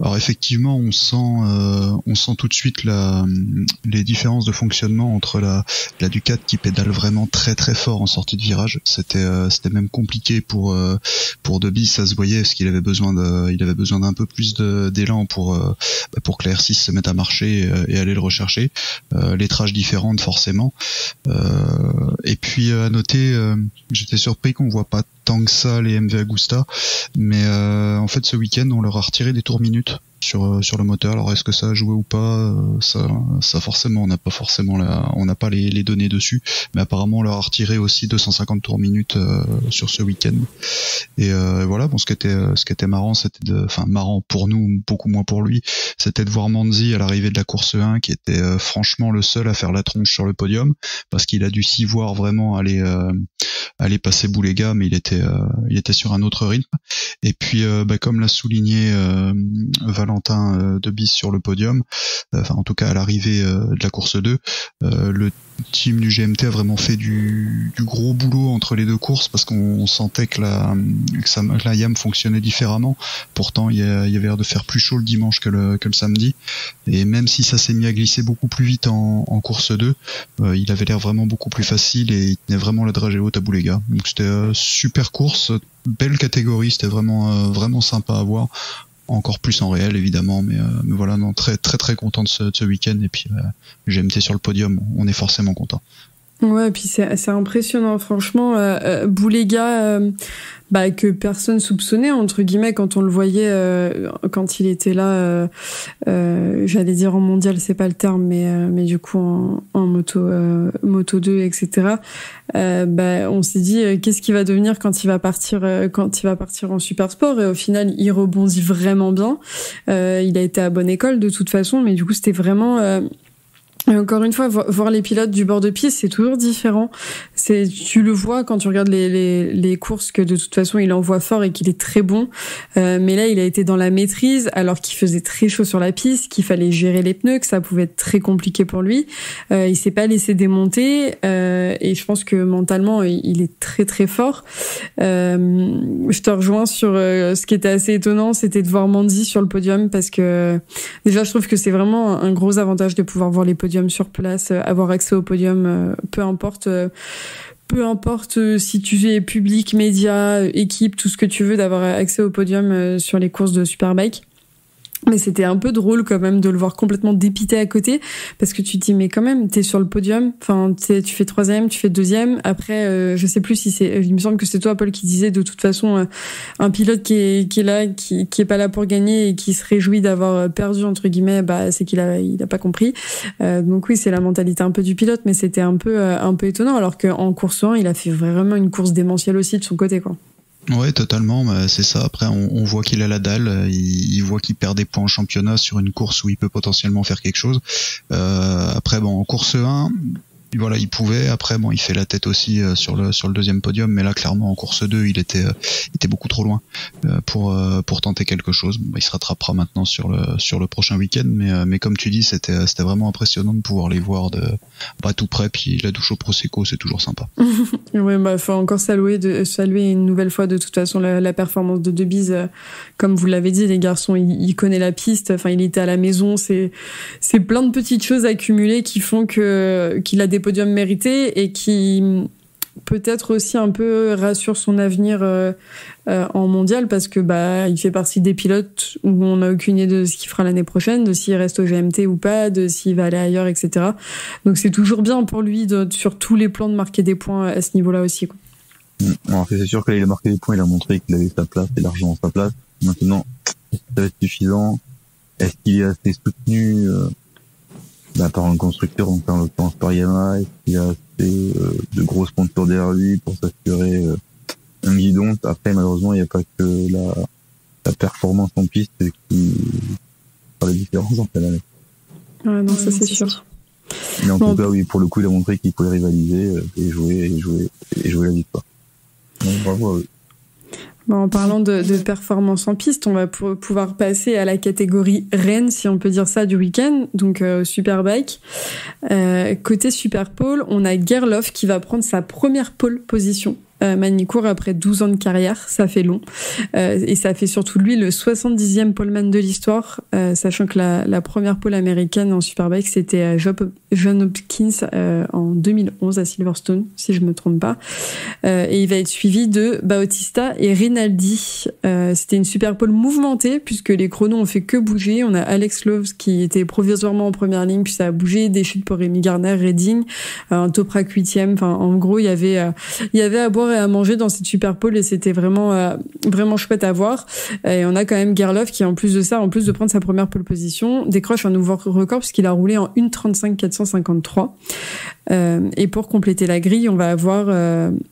Speaker 5: Alors effectivement, on sent tout de suite les différences de fonctionnement entre la Ducati qui pédale vraiment très très fort en sortie de virage. C'était même compliqué pour Debis, ça se voyait, parce qu'il avait besoin d'un peu plus d'élan pour que la R6 se mette à marcher et aller le rechercher. Lettrage différente forcément. Et puis à noter, j'étais surpris qu'on voit pas tant que ça les MV Agusta, mais en fait ce week-end on leur a retiré des tours minutes sur le moteur. Alors est-ce que ça a joué ou pas, ça forcément on n'a pas les données dessus, mais apparemment on leur a retiré aussi 250 tours minutes sur ce week-end. Et voilà, ce qui était marrant, marrant pour nous, beaucoup moins pour lui, c'était de voir Manzi à l'arrivée de la course 1 qui était franchement le seul à faire la tronche sur le podium, parce qu'il a dû s'y voir vraiment aller passer Boulega, mais il était sur un autre rythme. Et puis comme l'a souligné Valentin Debis sur le podium, en tout cas à l'arrivée de la course 2, le team du GMT a vraiment fait du gros boulot entre les deux courses, parce qu'on sentait que la YAM fonctionnait différemment. Pourtant il y avait l'air de faire plus chaud le dimanche que le samedi, et même si ça s'est mis à glisser beaucoup plus vite en course 2, il avait l'air vraiment beaucoup plus facile et il tenait vraiment la dragée haute à Boulega. Donc c'était super course, belle catégorie, c'était vraiment sympa à voir. Encore plus en réel évidemment, mais voilà, non, très très très content de ce week-end. Et puis GMT sur le podium, on est forcément content.
Speaker 3: Ouais, et puis c'est impressionnant franchement. Boulega, que personne soupçonnait entre guillemets quand on le voyait quand il était là, j'allais dire en mondial, c'est pas le terme, mais du coup en moto 2, etc. On s'est dit qu'est-ce qu'il va devenir quand il va partir en super sport, et au final il rebondit vraiment bien. Il a été à bonne école de toute façon, mais du coup c'était vraiment et encore une fois, voir les pilotes du bord de piste, c'est toujours différent. Tu le vois quand tu regardes les courses, que de toute façon il envoie fort et qu'il est très bon. Mais là, il a été dans la maîtrise alors qu'il faisait très chaud sur la piste, qu'il fallait gérer les pneus, que ça pouvait être très compliqué pour lui. Il s'est pas laissé démonter et je pense que mentalement, il est très très fort. Je te rejoins sur ce qui était assez étonnant, c'était de voir Manzi sur le podium, parce que déjà, je trouve que c'est vraiment un gros avantage de pouvoir voir les podiums sur place, avoir accès au podium, peu importe si tu es public, médias, équipe, tout ce que tu veux, d'avoir accès au podium sur les courses de Superbike. Mais c'était un peu drôle quand même de le voir complètement dépité à côté, parce que tu te dis mais quand même t'es sur le podium, tu fais 3e, tu fais 2e, après je sais plus si il me semble que c'est toi Paul qui disait de toute façon un pilote qui est là, qui est pas là pour gagner et qui se réjouit d'avoir perdu entre guillemets, c'est qu'il a pas compris. Donc oui, c'est la mentalité un peu du pilote, mais c'était un peu étonnant, alors qu'en course 1 il a fait vraiment une course démentielle aussi de son côté quoi.
Speaker 5: Ouais, totalement, c'est ça. Après, on voit qu'il a la dalle, il voit qu'il perd des points en championnat sur une course où il peut potentiellement faire quelque chose. Après, en course 1,
Speaker 11: voilà, il pouvait. Après, bon, il fait la tête aussi sur le deuxième podium, mais là, clairement, en course 2, il était beaucoup trop loin pour tenter quelque chose. Bon, il se rattrapera maintenant sur le prochain week-end, mais comme tu dis, c'était vraiment impressionnant de pouvoir les voir tout près. Puis la douche au prosecco, c'est toujours sympa.
Speaker 3: Oui, faut encore saluer une nouvelle fois de toute façon la performance de Debise. Comme vous l'avez dit, les garçons, il connaît la piste. Enfin, il était à la maison. C'est plein de petites choses accumulées qui font qu'il a des podiums mérités et qui peut-être aussi un peu rassure son avenir en mondial, parce que il fait partie des pilotes où on n'a aucune idée de ce qu'il fera l'année prochaine, de s'il reste au GMT ou pas, de s'il va aller ailleurs, etc. Donc c'est toujours bien pour lui sur tous les plans de marquer des points à ce niveau-là aussi, quoi.
Speaker 7: Alors, c'est sûr que là, il a marqué des points, il a montré qu'il avait sa place et largement sa place. Maintenant, est-ce que ça va être suffisant? Est-ce qu'il est assez soutenu par un constructeur, donc en l'occurrence par Yamaha? Est-ce qu'il a assez de gros sponsors derrière lui pour s'assurer un guidon? Après, malheureusement, il n'y a pas que la performance en piste qui fait la différence en fin d'année.
Speaker 3: Ouais, non, ça c'est sûr.
Speaker 7: Mais en tout cas, oui, pour le coup, il a montré qu'il pouvait rivaliser et jouer la victoire. Donc, bravo à eux.
Speaker 3: En parlant de performance en piste, on va pouvoir passer à la catégorie reine, si on peut dire ça, du week-end, donc Superbike. Côté Superpole, on a Gerloff qui va prendre sa première pole position. Magny-Cours après 12 ans de carrière, ça fait long. Et ça fait surtout de lui le 70e poleman de l'histoire, sachant que la première pole américaine en Superbike, c'était John Hopkins en 2011 à Silverstone, si je me trompe pas. Et il va être suivi de Bautista et Rinaldi. C'était une super pole mouvementée, puisque les chronos ont fait que bouger. On a Alex Loves qui était provisoirement en première ligne, puis ça a bougé, des chutes pour Rémi Garner, Redding, un Toprak 8e. Enfin, en gros, il y avait à boire et à manger dans cette super pole, et c'était vraiment chouette à voir. Et on a quand même Gerloff qui, en plus de prendre sa première pole position, décroche un nouveau record puisqu'il a roulé en 1:35.453. Et pour compléter la grille, on va avoir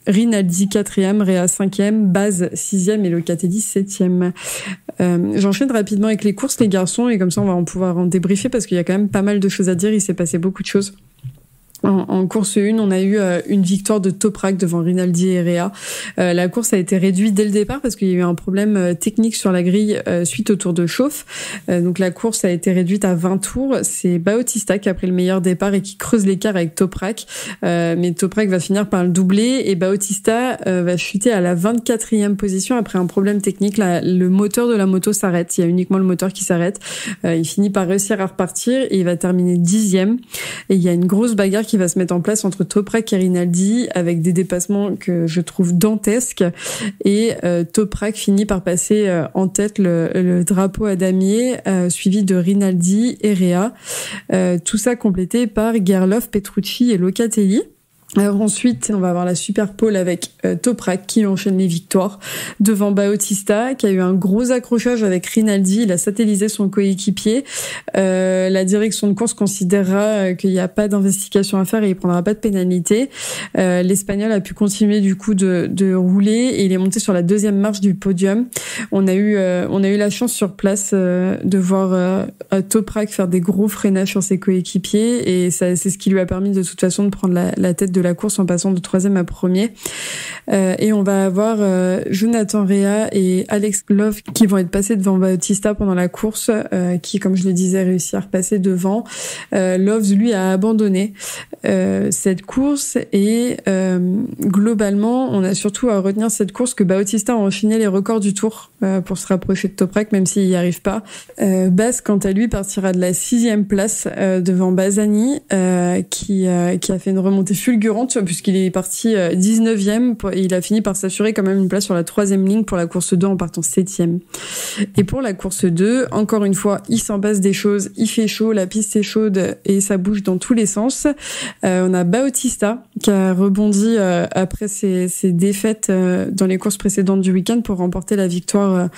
Speaker 3: Rinaldi 4e, Rea 5e, Baz 6e et Locatelli 7e. J'enchaîne rapidement avec les courses, les garçons, et comme ça on va pouvoir en débriefer parce qu'il y a quand même pas mal de choses à dire. Il s'est passé beaucoup de choses. En course 1, on a eu une victoire de Toprak devant Rinaldi et Rea. La course a été réduite dès le départ parce qu'il y a eu un problème technique sur la grille suite au tour de chauffe. Donc la course a été réduite à 20 tours. C'est Bautista qui a pris le meilleur départ et qui creuse l'écart avec Toprak. Mais Toprak va finir par le doubler et Bautista va chuter à la 24e position après un problème technique. Le moteur de la moto s'arrête. Il y a uniquement le moteur qui s'arrête. Il finit par réussir à repartir et il va terminer 10e. Et il y a une grosse bagarre qui va se mettre en place entre Toprak et Rinaldi avec des dépassements que je trouve dantesques, et Toprak finit par passer en tête le drapeau à damier, suivi de Rinaldi et Rea. Tout ça complété par Gerloff, Petrucci et Locatelli. Alors ensuite, on va avoir la super pole avec Toprak qui enchaîne les victoires devant Bautista, qui a eu un gros accrochage avec Rinaldi. Il a satellisé son coéquipier. La direction de course considérera qu'il n'y a pas d'investigation à faire et il prendra pas de pénalité. L'Espagnol a pu continuer du coup de rouler et il est monté sur la deuxième marche du podium. On a eu la chance sur place de voir Toprak faire des gros freinages sur ses coéquipiers, et ça, c'est ce qui lui a permis de toute façon de prendre la tête de la course en passant de 3e à 1er. Et on va avoir Jonathan Rea et Alex Love qui vont être passés devant Bautista pendant la course, qui, comme je le disais, réussit à repasser devant. Loves, lui, a abandonné cette course, et globalement, on a surtout à retenir cette course que Bautista a enchaîné les records du tour pour se rapprocher de Toprak, même s'il n'y arrive pas. Baz, quant à lui, partira de la 6e place devant Bazzani, qui a fait une remontée fulgurante puisqu'il est parti 19e et il a fini par s'assurer quand même une place sur la 3e ligne pour la course 2 en partant 7e. Et pour la course 2, encore une fois, il s'en passe des choses, il fait chaud, la piste est chaude et ça bouge dans tous les sens. On a Bautista qui a rebondi après ses défaites dans les courses précédentes du week-end pour remporter la victoire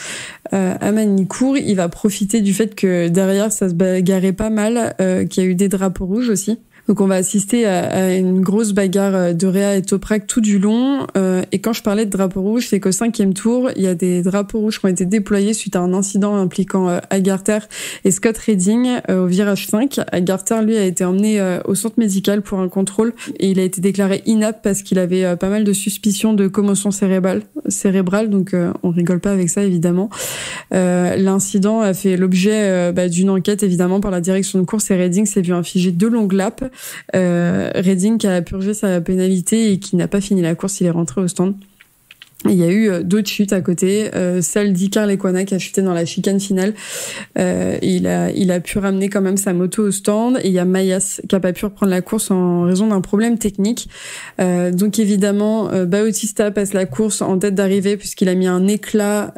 Speaker 3: à Magny-Cours. Il va profiter du fait que derrière ça se bagarrait pas mal, qu'il y a eu des drapeaux rouges aussi. Donc on va assister à une grosse bagarre de Réa et Toprak tout du long. Et quand je parlais de drapeau rouge, c'est qu'au 5e tour, il y a des drapeaux rouges qui ont été déployés suite à un incident impliquant Agarter et Scott Redding au virage 5. Agarter, lui, a été emmené au centre médical pour un contrôle et il a été déclaré inapte parce qu'il avait pas mal de suspicions de commotion cérébrale. Donc on rigole pas avec ça, évidemment. L'incident a fait l'objet d'une enquête, évidemment, par la direction de course et Redding s'est vu infliger 2 longues lappes. Redding qui a purgé sa pénalité et qui n'a pas fini la course, il est rentré au stand. Il y a eu d'autres chutes à côté, celle d'Icar Lecuona qui a chuté dans la chicane finale. Il a pu ramener quand même sa moto au stand. Et il y a Mayas qui a pas pu reprendre la course en raison d'un problème technique. Donc évidemment, Bautista passe la course en tête d'arrivée puisqu'il a mis un éclat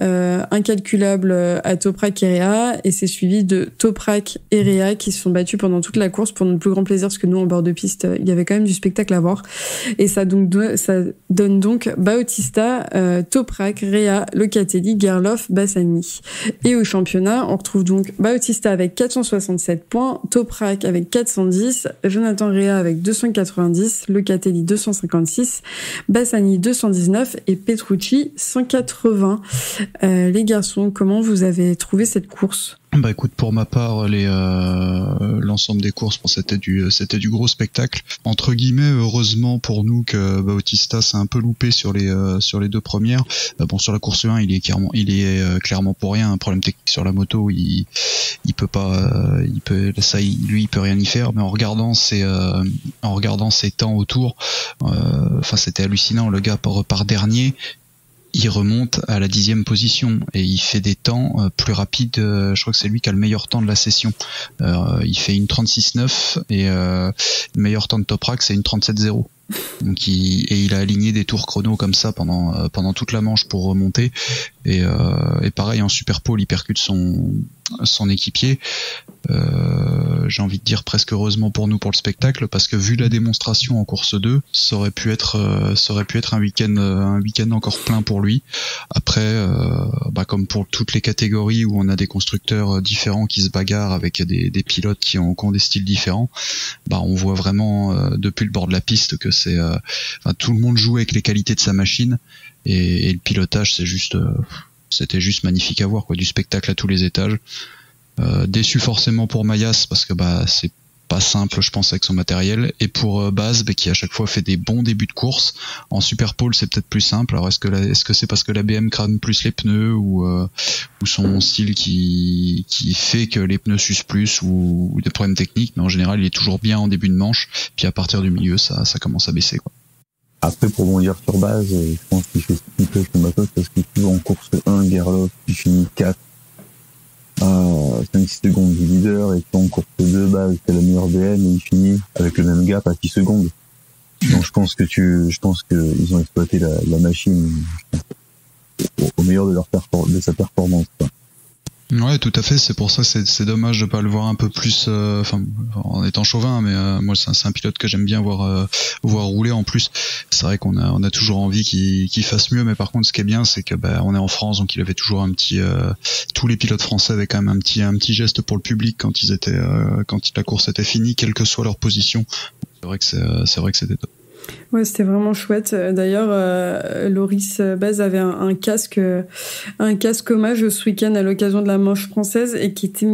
Speaker 3: incalculable à Toprak et Réa. Et c'est suivi de Toprak et Réa qui se sont battus pendant toute la course pour notre plus grand plaisir parce que nous, en bord de piste, il y avait quand même du spectacle à voir. Et ça donne donc Bautista, Toprak, Réa, Locatelli, Gerloff, Bassani. Et au championnat, on retrouve donc Bautista avec 467 points, Toprak avec 410, Jonathan Réa avec 290, Locatelli 256, Bassani 219 et Petrucci 180. Les garçons, comment vous avez trouvé cette course ?
Speaker 11: Bah écoute, pour ma part, l'ensemble des courses, c'était du gros spectacle. Entre guillemets, heureusement pour nous que Bautista s'est un peu loupé sur les 2 premières. Bon, sur la course 1, il est clairement pour rien. Un problème technique sur la moto, il peut rien y faire. Mais en regardant ses temps autour, c'était hallucinant. Le gars repart dernier. Il remonte à la 10e position et il fait des temps plus rapides. Je crois que c'est lui qui a le meilleur temps de la session. Il fait une 36.9 et le meilleur temps de Toprak c'est une 37.0. Donc il a aligné des tours chrono comme ça pendant toute la manche pour remonter. Et pareil en super pole, il percute son équipier. J'ai envie de dire presque heureusement pour nous pour le spectacle, parce que vu la démonstration en course 2, ça aurait pu être un week-end encore plein pour lui. Après, comme pour toutes les catégories où on a des constructeurs différents qui se bagarrent avec des pilotes qui ont des styles différents, on voit vraiment depuis le bord de la piste que tout le monde joue avec les qualités de sa machine et le pilotage c'était juste magnifique à voir, du spectacle à tous les étages. Déçu forcément pour Mayas parce que c'est pas simple je pense avec son matériel, et pour Baz qui à chaque fois fait des bons débuts de course. En super pole c'est peut-être plus simple. Alors est-ce que c'est parce que la BM crame plus les pneus ou son style qui fait que les pneus s'usent plus ou des problèmes techniques, mais en général il est toujours bien en début de manche, puis à partir du milieu ça commence à baisser
Speaker 7: Après, pour bondir sur Baz, je pense qu'il fait ce qu'il peut sur Matos parce qu'il joue en course 1, Gerloff, qui finit 4 à 5-6 secondes du leader, et en course 2, Baz, c'est la meilleure BM, et il finit avec le même gap à 6 secondes. Donc je pense qu'ils ont exploité la machine au meilleur de sa performance.
Speaker 11: Ouais, tout à fait. C'est pour ça que c'est dommage de pas le voir un peu plus, en étant chauvin, mais moi c'est un pilote que j'aime bien voir rouler. En plus, c'est vrai qu'on a toujours envie qu'il fasse mieux, mais par contre, ce qui est bien, c'est que on est en France, donc il avait toujours un petit, tous les pilotes français avaient quand même un petit geste pour le public quand la course était finie, quelle que soit leur position. C'est vrai que c'était top.
Speaker 3: Ouais, c'était vraiment chouette. D'ailleurs, Loris Baz avait un casque hommage ce week-end à l'occasion de la manche française et qui était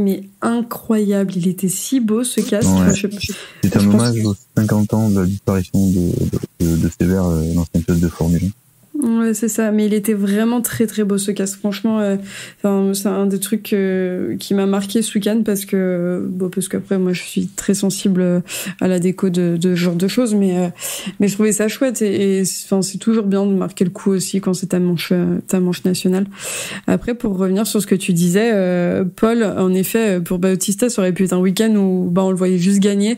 Speaker 3: incroyable. Il était si beau ce casque.
Speaker 7: Ouais. C'est un hommage aux 50 ans de la disparition de Sévère, l'ancien pilote de Formule 1.
Speaker 3: Ouais, c'est ça. Mais il était vraiment très très beau ce casque. Franchement, c'est un des trucs qui m'a marqué ce week-end parce qu'après moi je suis très sensible à la déco de ce genre de choses, mais je trouvais ça chouette et c'est toujours bien de marquer le coup aussi quand c'est ta manche nationale. Après, pour revenir sur ce que tu disais, Paul, en effet, pour Bautista, ça aurait pu être un week-end où on le voyait juste gagner.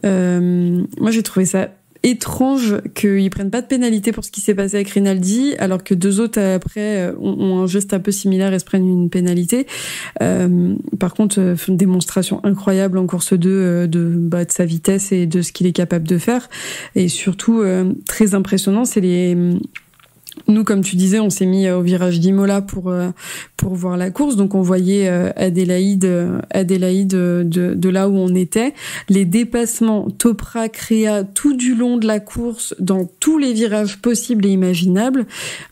Speaker 3: Moi, j'ai trouvé ça étrange qu'ils prennent pas de pénalité pour ce qui s'est passé avec Rinaldi, alors que 2 autres après ont un geste un peu similaire et se prennent une pénalité. Par contre, une démonstration incroyable en course 2 de sa vitesse et de ce qu'il est capable de faire. Et surtout, très impressionnant, c'est Nous, comme tu disais, on s'est mis au virage d'Imola pour voir la course. Donc, on voyait Adélaïde de là où on était. Les dépassements Toprak, Réa, tout du long de la course, dans tous les virages possibles et imaginables.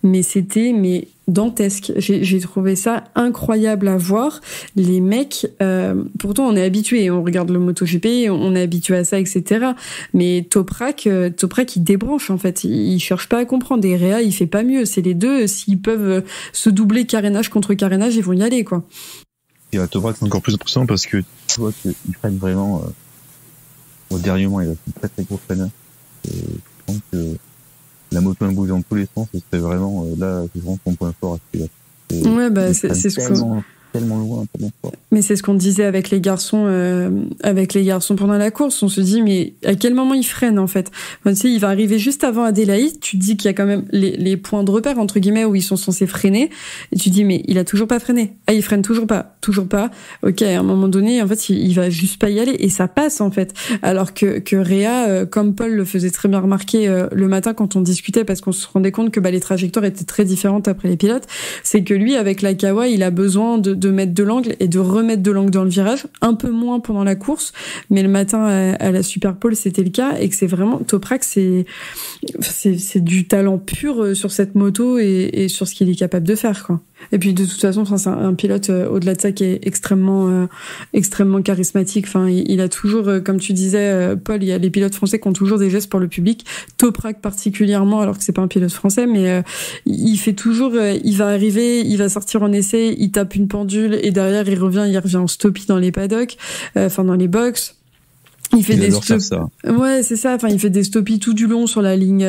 Speaker 3: Mais c'était dantesque. J'ai trouvé ça incroyable à voir. Les mecs, pourtant on est habitué, on regarde le MotoGP, on est habitué à ça, etc. Mais Toprak, il débranche en fait. Il cherche pas à comprendre. Et Réa, il fait pas mieux. C'est les deux. S'ils peuvent se doubler carénage contre carénage, ils vont y aller, quoi.
Speaker 7: Et à Toprak, c'est encore plus impressionnant parce que tu vois qu'il freine vraiment. Au dernier moment, il a fait une très très gros freinage. Et je pense que la moto a bougé dans tous les sens, et c'était vraiment là, c'est vraiment son point fort à celui-là.
Speaker 3: Ouais, bah c'est ce que
Speaker 7: tellement loin, tellement fort.
Speaker 3: Mais c'est ce qu'on disait avec les garçons pendant la course. On se dit, mais à quel moment il freine en fait? Enfin, tu sais, il va arriver juste avant Adélaïde. Tu te dis qu'il y a quand même les points de repère entre guillemets où ils sont censés freiner. Et tu te dis, mais il a toujours pas freiné. Ah, il freine toujours pas. Ok, à un moment donné, en fait, il va juste pas y aller et ça passe en fait. Alors que Réa, comme Paul le faisait très bien remarquer le matin quand on discutait, parce qu'on se rendait compte que les trajectoires étaient très différentes après les pilotes, c'est que lui, avec la Kawa, il a besoin de mettre de l'angle et de remettre de l'angle dans le virage, un peu moins pendant la course, mais le matin à la Superpole c'était le cas, et que c'est vraiment Toprak, c'est du talent pur sur cette moto et sur ce qu'il est capable de faire, quoi. Et puis de toute façon, c'est un pilote au-delà de ça qui est extrêmement charismatique. Enfin, il a toujours, comme tu disais, Paul, il y a les pilotes français qui ont toujours des gestes pour le public. Toprak particulièrement, alors que c'est pas un pilote français, mais il fait toujours, il va arriver, il va sortir en essai, il tape une pendule et derrière il revient en stoppie dans les paddocks, dans les box. Il fait des stoppies. Ouais, c'est ça. Enfin, il fait des stoppies tout du long sur la ligne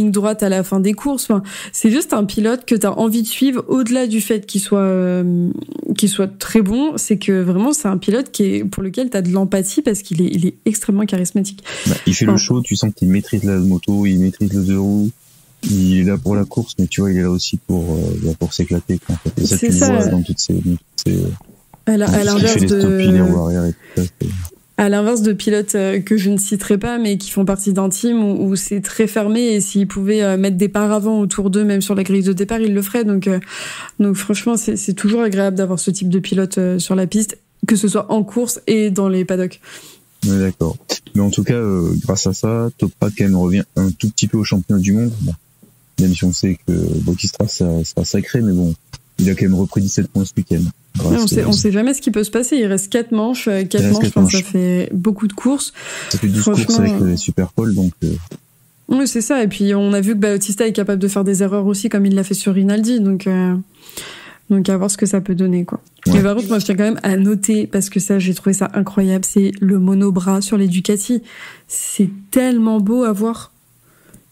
Speaker 3: droite à la fin des courses. Enfin, c'est juste un pilote que t'as envie de suivre au-delà du fait qu'il soit très bon. C'est que vraiment, c'est un pilote pour lequel t'as de l'empathie parce qu'il est extrêmement charismatique.
Speaker 7: Il fait le show. Tu sens qu'il maîtrise la moto, il maîtrise le deux roues. Il est là pour la course, mais tu vois, il est là aussi pour s'éclater, quoi, en fait. Et ça, tu le vois dans toutes ces
Speaker 3: à l'inverse de pilotes que je ne citerai pas, mais qui font partie d'un team où c'est très fermé, et s'ils pouvaient mettre des paravents autour d'eux, même sur la grille de départ, ils le feraient. Donc franchement, c'est toujours agréable d'avoir ce type de pilote sur la piste, que ce soit en course et dans les paddocks.
Speaker 7: Ouais, d'accord. Mais en tout cas, grâce à ça, Toprak quand même revient un tout petit peu au championnat du monde. Bon, même si on sait que Bautista sera sacré, mais bon, il a quand même repris 17 points ce week-end.
Speaker 3: On sait jamais ce qui peut se passer. Il reste 4 manches. 4 manches, ça fait beaucoup de courses.
Speaker 7: Ça fait 12 courses avec les Superpole, donc...
Speaker 3: Oui, c'est ça. Et puis, on a vu que Bautista est capable de faire des erreurs aussi, comme il l'a fait sur Rinaldi. Donc à voir ce que ça peut donner, quoi. Ouais. Mais par contre, moi, je tiens quand même à noter, parce que ça, j'ai trouvé ça incroyable, c'est le monobras sur les Ducati. C'est tellement beau à voir.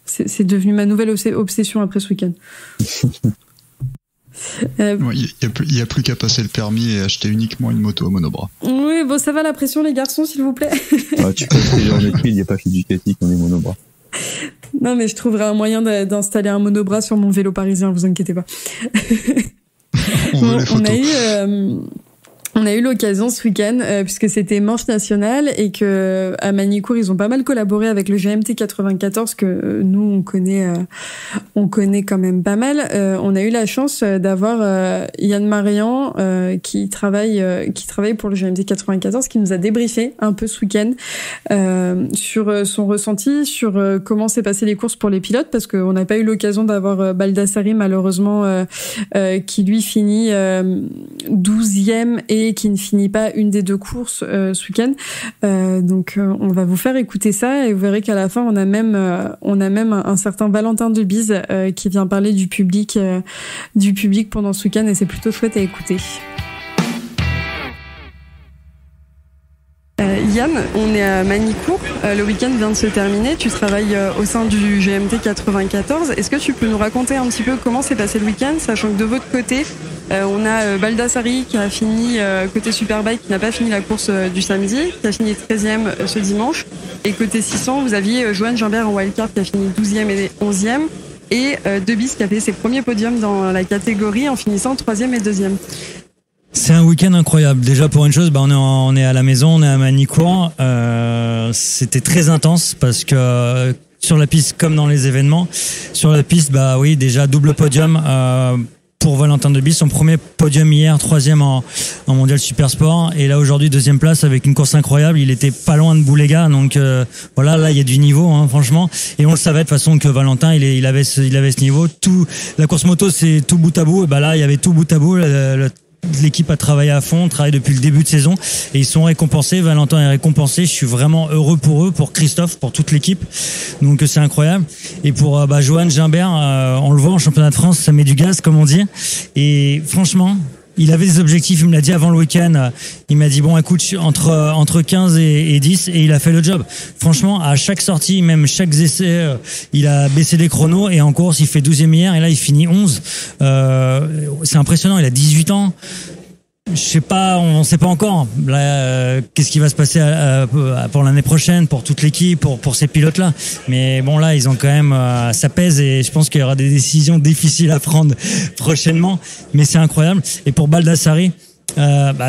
Speaker 3: C'est devenu ma nouvelle obsession après ce week-end.
Speaker 11: Il y a plus qu'à passer le permis et acheter uniquement une moto à monobras.
Speaker 3: Oui, bon, ça va la pression, les garçons, s'il vous plaît.
Speaker 7: Tu peux déjà en être, il n'y a pas que Ducati qu'on est monobras.
Speaker 3: Non, mais je trouverai un moyen d'installer un monobras sur mon vélo parisien, vous inquiétez pas. On a eu l'occasion ce week-end, puisque c'était manche nationale, et que à Magny-Cours ils ont pas mal collaboré avec le GMT 94 que nous on connaît quand même pas mal. On a eu la chance d'avoir Yann Marian qui travaille pour le GMT 94, qui nous a débriefé un peu ce week-end sur son ressenti, sur comment s'est passé les courses pour les pilotes, parce qu'on n'a pas eu l'occasion d'avoir Baldassari malheureusement qui lui finit 12e et qui ne finit pas une des deux courses ce week-end. Donc on va vous faire écouter ça, et vous verrez qu'à la fin on a même un certain Valentin Debise qui vient parler du public pendant ce week-end, et c'est plutôt chouette à écouter. Yann, on est à Magny-Cours, le week-end vient de se terminer, tu travailles au sein du GMT 94. Est-ce que tu peux nous raconter un petit peu comment s'est passé le week-end, sachant que de votre côté, on a Baldassari qui a fini côté Superbike, qui n'a pas fini la course du samedi, qui a fini 13e ce dimanche, et côté 600, vous aviez Johan Gimbert en wildcard qui a fini 12e et 11e, et Debise qui a fait ses premiers podiums dans la catégorie en finissant 3e et 2e.
Speaker 12: C'est un week-end incroyable. Déjà pour une chose, on est à la maison, on est à Magny-Cours. C'était très intense parce que sur la piste comme dans les événements. Sur la piste, bah oui, déjà double podium pour Valentin Debie, son premier podium hier, 3e en mondial super sport, et là aujourd'hui 2e place avec une course incroyable. Il était pas loin de Boulega, donc voilà, là il y a du niveau, hein, franchement, et on le savait de toute façon que Valentin il avait ce niveau. Tout la course moto c'est tout bout à bout, et bah là il y avait tout bout à bout. L'équipe a travaillé à fond, travaille depuis le début de saison, et ils sont récompensés. Valentin est récompensé. Je suis vraiment heureux pour eux, pour Christophe, pour toute l'équipe. Donc c'est incroyable. Et pour Johan Gimbert, on le voit en championnat de France, ça met du gaz comme on dit. Et franchement, il avait des objectifs, il me l'a dit avant le week-end. Il m'a dit bon écoute, entre 15 et 10, et il a fait le job. Franchement, à chaque sortie, même chaque essai, il a baissé des chronos, et en course il fait 12e hier, et là il finit 11. C'est impressionnant, il a 18 ans. Je sais pas, on sait pas encore. Là, qu'est-ce qui va se passer pour l'année prochaine, pour toute l'équipe, pour ces pilotes-là. Mais bon, là, ils ont quand même, ça pèse, et je pense qu'il y aura des décisions difficiles à prendre prochainement. Mais c'est incroyable. Et pour Baldassarri,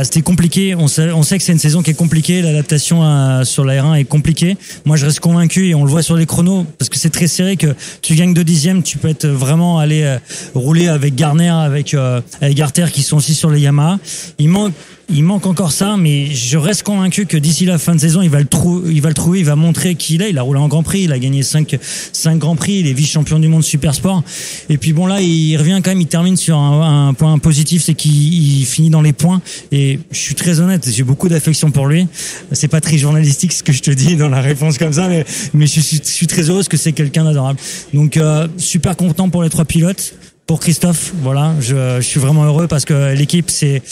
Speaker 12: c'était compliqué. On sait que c'est une saison qui est compliquée. L'adaptation sur la R1 est compliquée. Moi, je reste convaincu, et on le voit sur les chronos, parce que c'est très serré, que tu gagnes 2 dixièmes, tu peux être vraiment aller rouler avec Garner, avec Arter, qui sont aussi sur les Yamaha. Il manque encore ça, mais je reste convaincu que d'ici la fin de saison, il va le trouver, il va montrer qui il est. Il a roulé en Grand Prix, il a gagné 5 Grands Prix, il est vice-champion du monde super sport. Et puis bon, là, il revient quand même, il termine sur un point positif, c'est qu'il finit dans les points. Et je suis très honnête, j'ai beaucoup d'affection pour lui. C'est pas très journalistique ce que je te dis dans la réponse comme ça, mais je suis très heureux parce que c'est quelqu'un d'adorable. Donc super content pour les 3 pilotes. Pour Christophe, voilà, je suis vraiment heureux parce que l'équipe c'est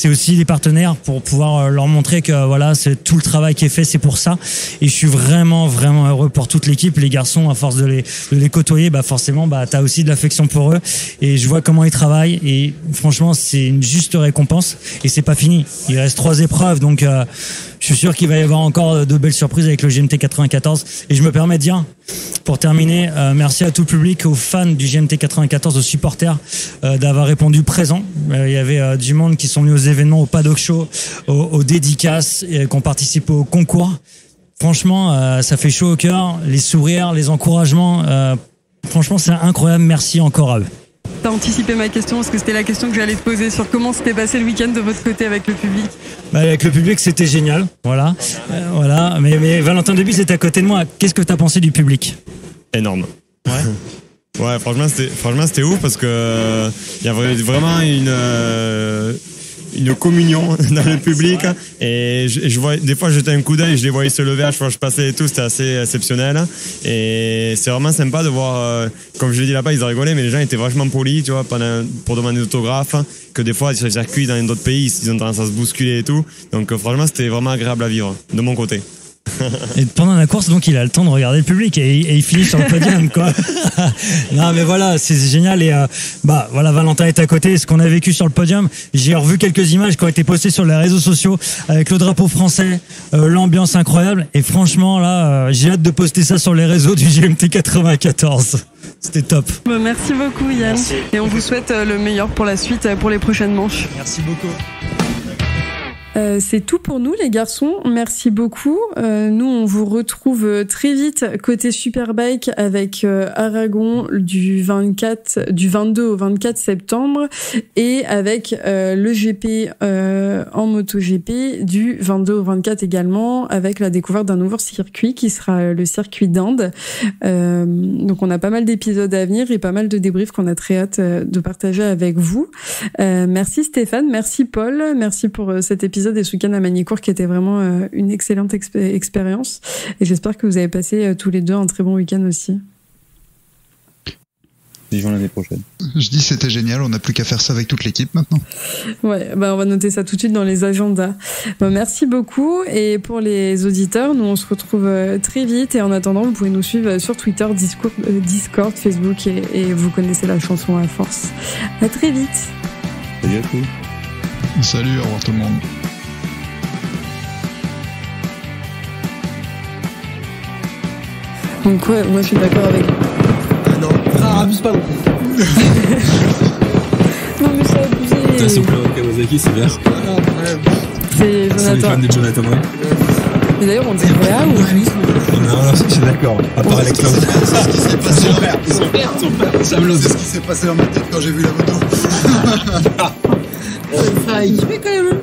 Speaker 12: aussi les partenaires, pour pouvoir leur montrer que voilà, c'est tout le travail qui est fait, c'est pour ça. Et je suis vraiment heureux pour toute l'équipe. Les garçons, à force de les côtoyer, forcément t'as aussi de l'affection pour eux, et je vois comment ils travaillent, et franchement c'est une juste récompense. Et c'est pas fini, il reste 3 épreuves, donc je suis sûr qu'il va y avoir encore de belles surprises avec le GMT 94. Et je me permets de dire, pour terminer, merci à tout le public, aux fans du GMT 94, aux supporters, d'avoir répondu présent. Il y avait du monde qui sont venus aux événements, au paddock show, aux dédicaces, et qui ont participé au concours. Franchement, ça fait chaud au cœur, les sourires, les encouragements. Franchement, c'est incroyable. Merci encore à eux.
Speaker 3: T'as anticipé ma question, parce que c'était la question que j'allais te poser sur comment s'était passé le week-end de votre côté avec le public.
Speaker 12: Avec le public, c'était génial, voilà. Mais Valentin Debie, c'était à côté de moi. Qu'est-ce que t'as pensé du public?
Speaker 10: Énorme. Ouais, franchement c'était ouf, parce que il y a vraiment une communion dans le public, et je vois, des fois j'étais un coup d'œil, je les voyais se lever à chaque fois que je passais et tout, c'était assez exceptionnel, et c'est vraiment sympa de voir, comme je l'ai dit là-bas, ils ont rigolé, mais les gens étaient vachement polis, tu vois, pour demander des autographes, que des fois sur les circuits dans d'autres pays ils ont tendance à se bousculer et tout, donc franchement c'était vraiment agréable à vivre de mon côté.
Speaker 12: Et pendant la course, donc, il a le temps de regarder le public, et il finit sur le podium, quoi. Non, mais voilà, c'est génial. Et voilà, Valentin est à côté. Ce qu'on a vécu sur le podium, j'ai revu quelques images qui ont été postées sur les réseaux sociaux avec le drapeau français, l'ambiance incroyable. Et franchement, là, j'ai hâte de poster ça sur les réseaux du GMT 94. C'était top.
Speaker 3: Merci beaucoup, Yann.
Speaker 12: Merci.
Speaker 3: Et on vous souhaite le meilleur pour la suite, pour les prochaines manches.
Speaker 12: Merci beaucoup.
Speaker 3: C'est tout pour nous, les garçons. Merci beaucoup. Nous, on vous retrouve très vite côté Superbike avec Aragon du 22 au 24 septembre, et avec le GP en MotoGP du 22 au 24 également, avec la découverte d'un nouveau circuit qui sera le circuit d'Inde. Donc, on a pas mal d'épisodes à venir et pas mal de débriefs qu'on a très hâte de partager avec vous. Merci Stéphane, merci Paul, merci pour cet épisode et ce week-end à Magny-Cours qui était vraiment une excellente expérience, et j'espère que vous avez passé tous les deux un très bon week-end aussi.
Speaker 7: Vivons l'année prochaine.
Speaker 11: Je dis c'était génial, on n'a plus qu'à faire ça avec toute l'équipe maintenant.
Speaker 3: Ouais, on va noter ça tout de suite dans les agendas. Merci beaucoup, et pour les auditeurs, nous on se retrouve très vite, et en attendant vous pouvez nous suivre sur Twitter, Discord, Facebook, et vous connaissez la chanson à force. À très vite.
Speaker 7: Salut à tous.
Speaker 11: Salut, au revoir tout le monde.
Speaker 3: Donc ouais, moi je suis d'accord avec...
Speaker 6: Non, abuse pas non plus.
Speaker 3: Non mais c'est abusé.
Speaker 4: Attention, Kawasaki, c'est vert.
Speaker 3: C'est Jonathan.
Speaker 4: C'est les fans de Jonathan.
Speaker 3: Mais d'ailleurs, on dit Réa ou Alice?
Speaker 4: Non, c'est d'accord. À part Alexandre.
Speaker 5: C'est ce qui s'est passé. Son père. C'est ce qui s'est passé dans ma tête quand j'ai vu la moto.
Speaker 6: Ça a équipé quand même.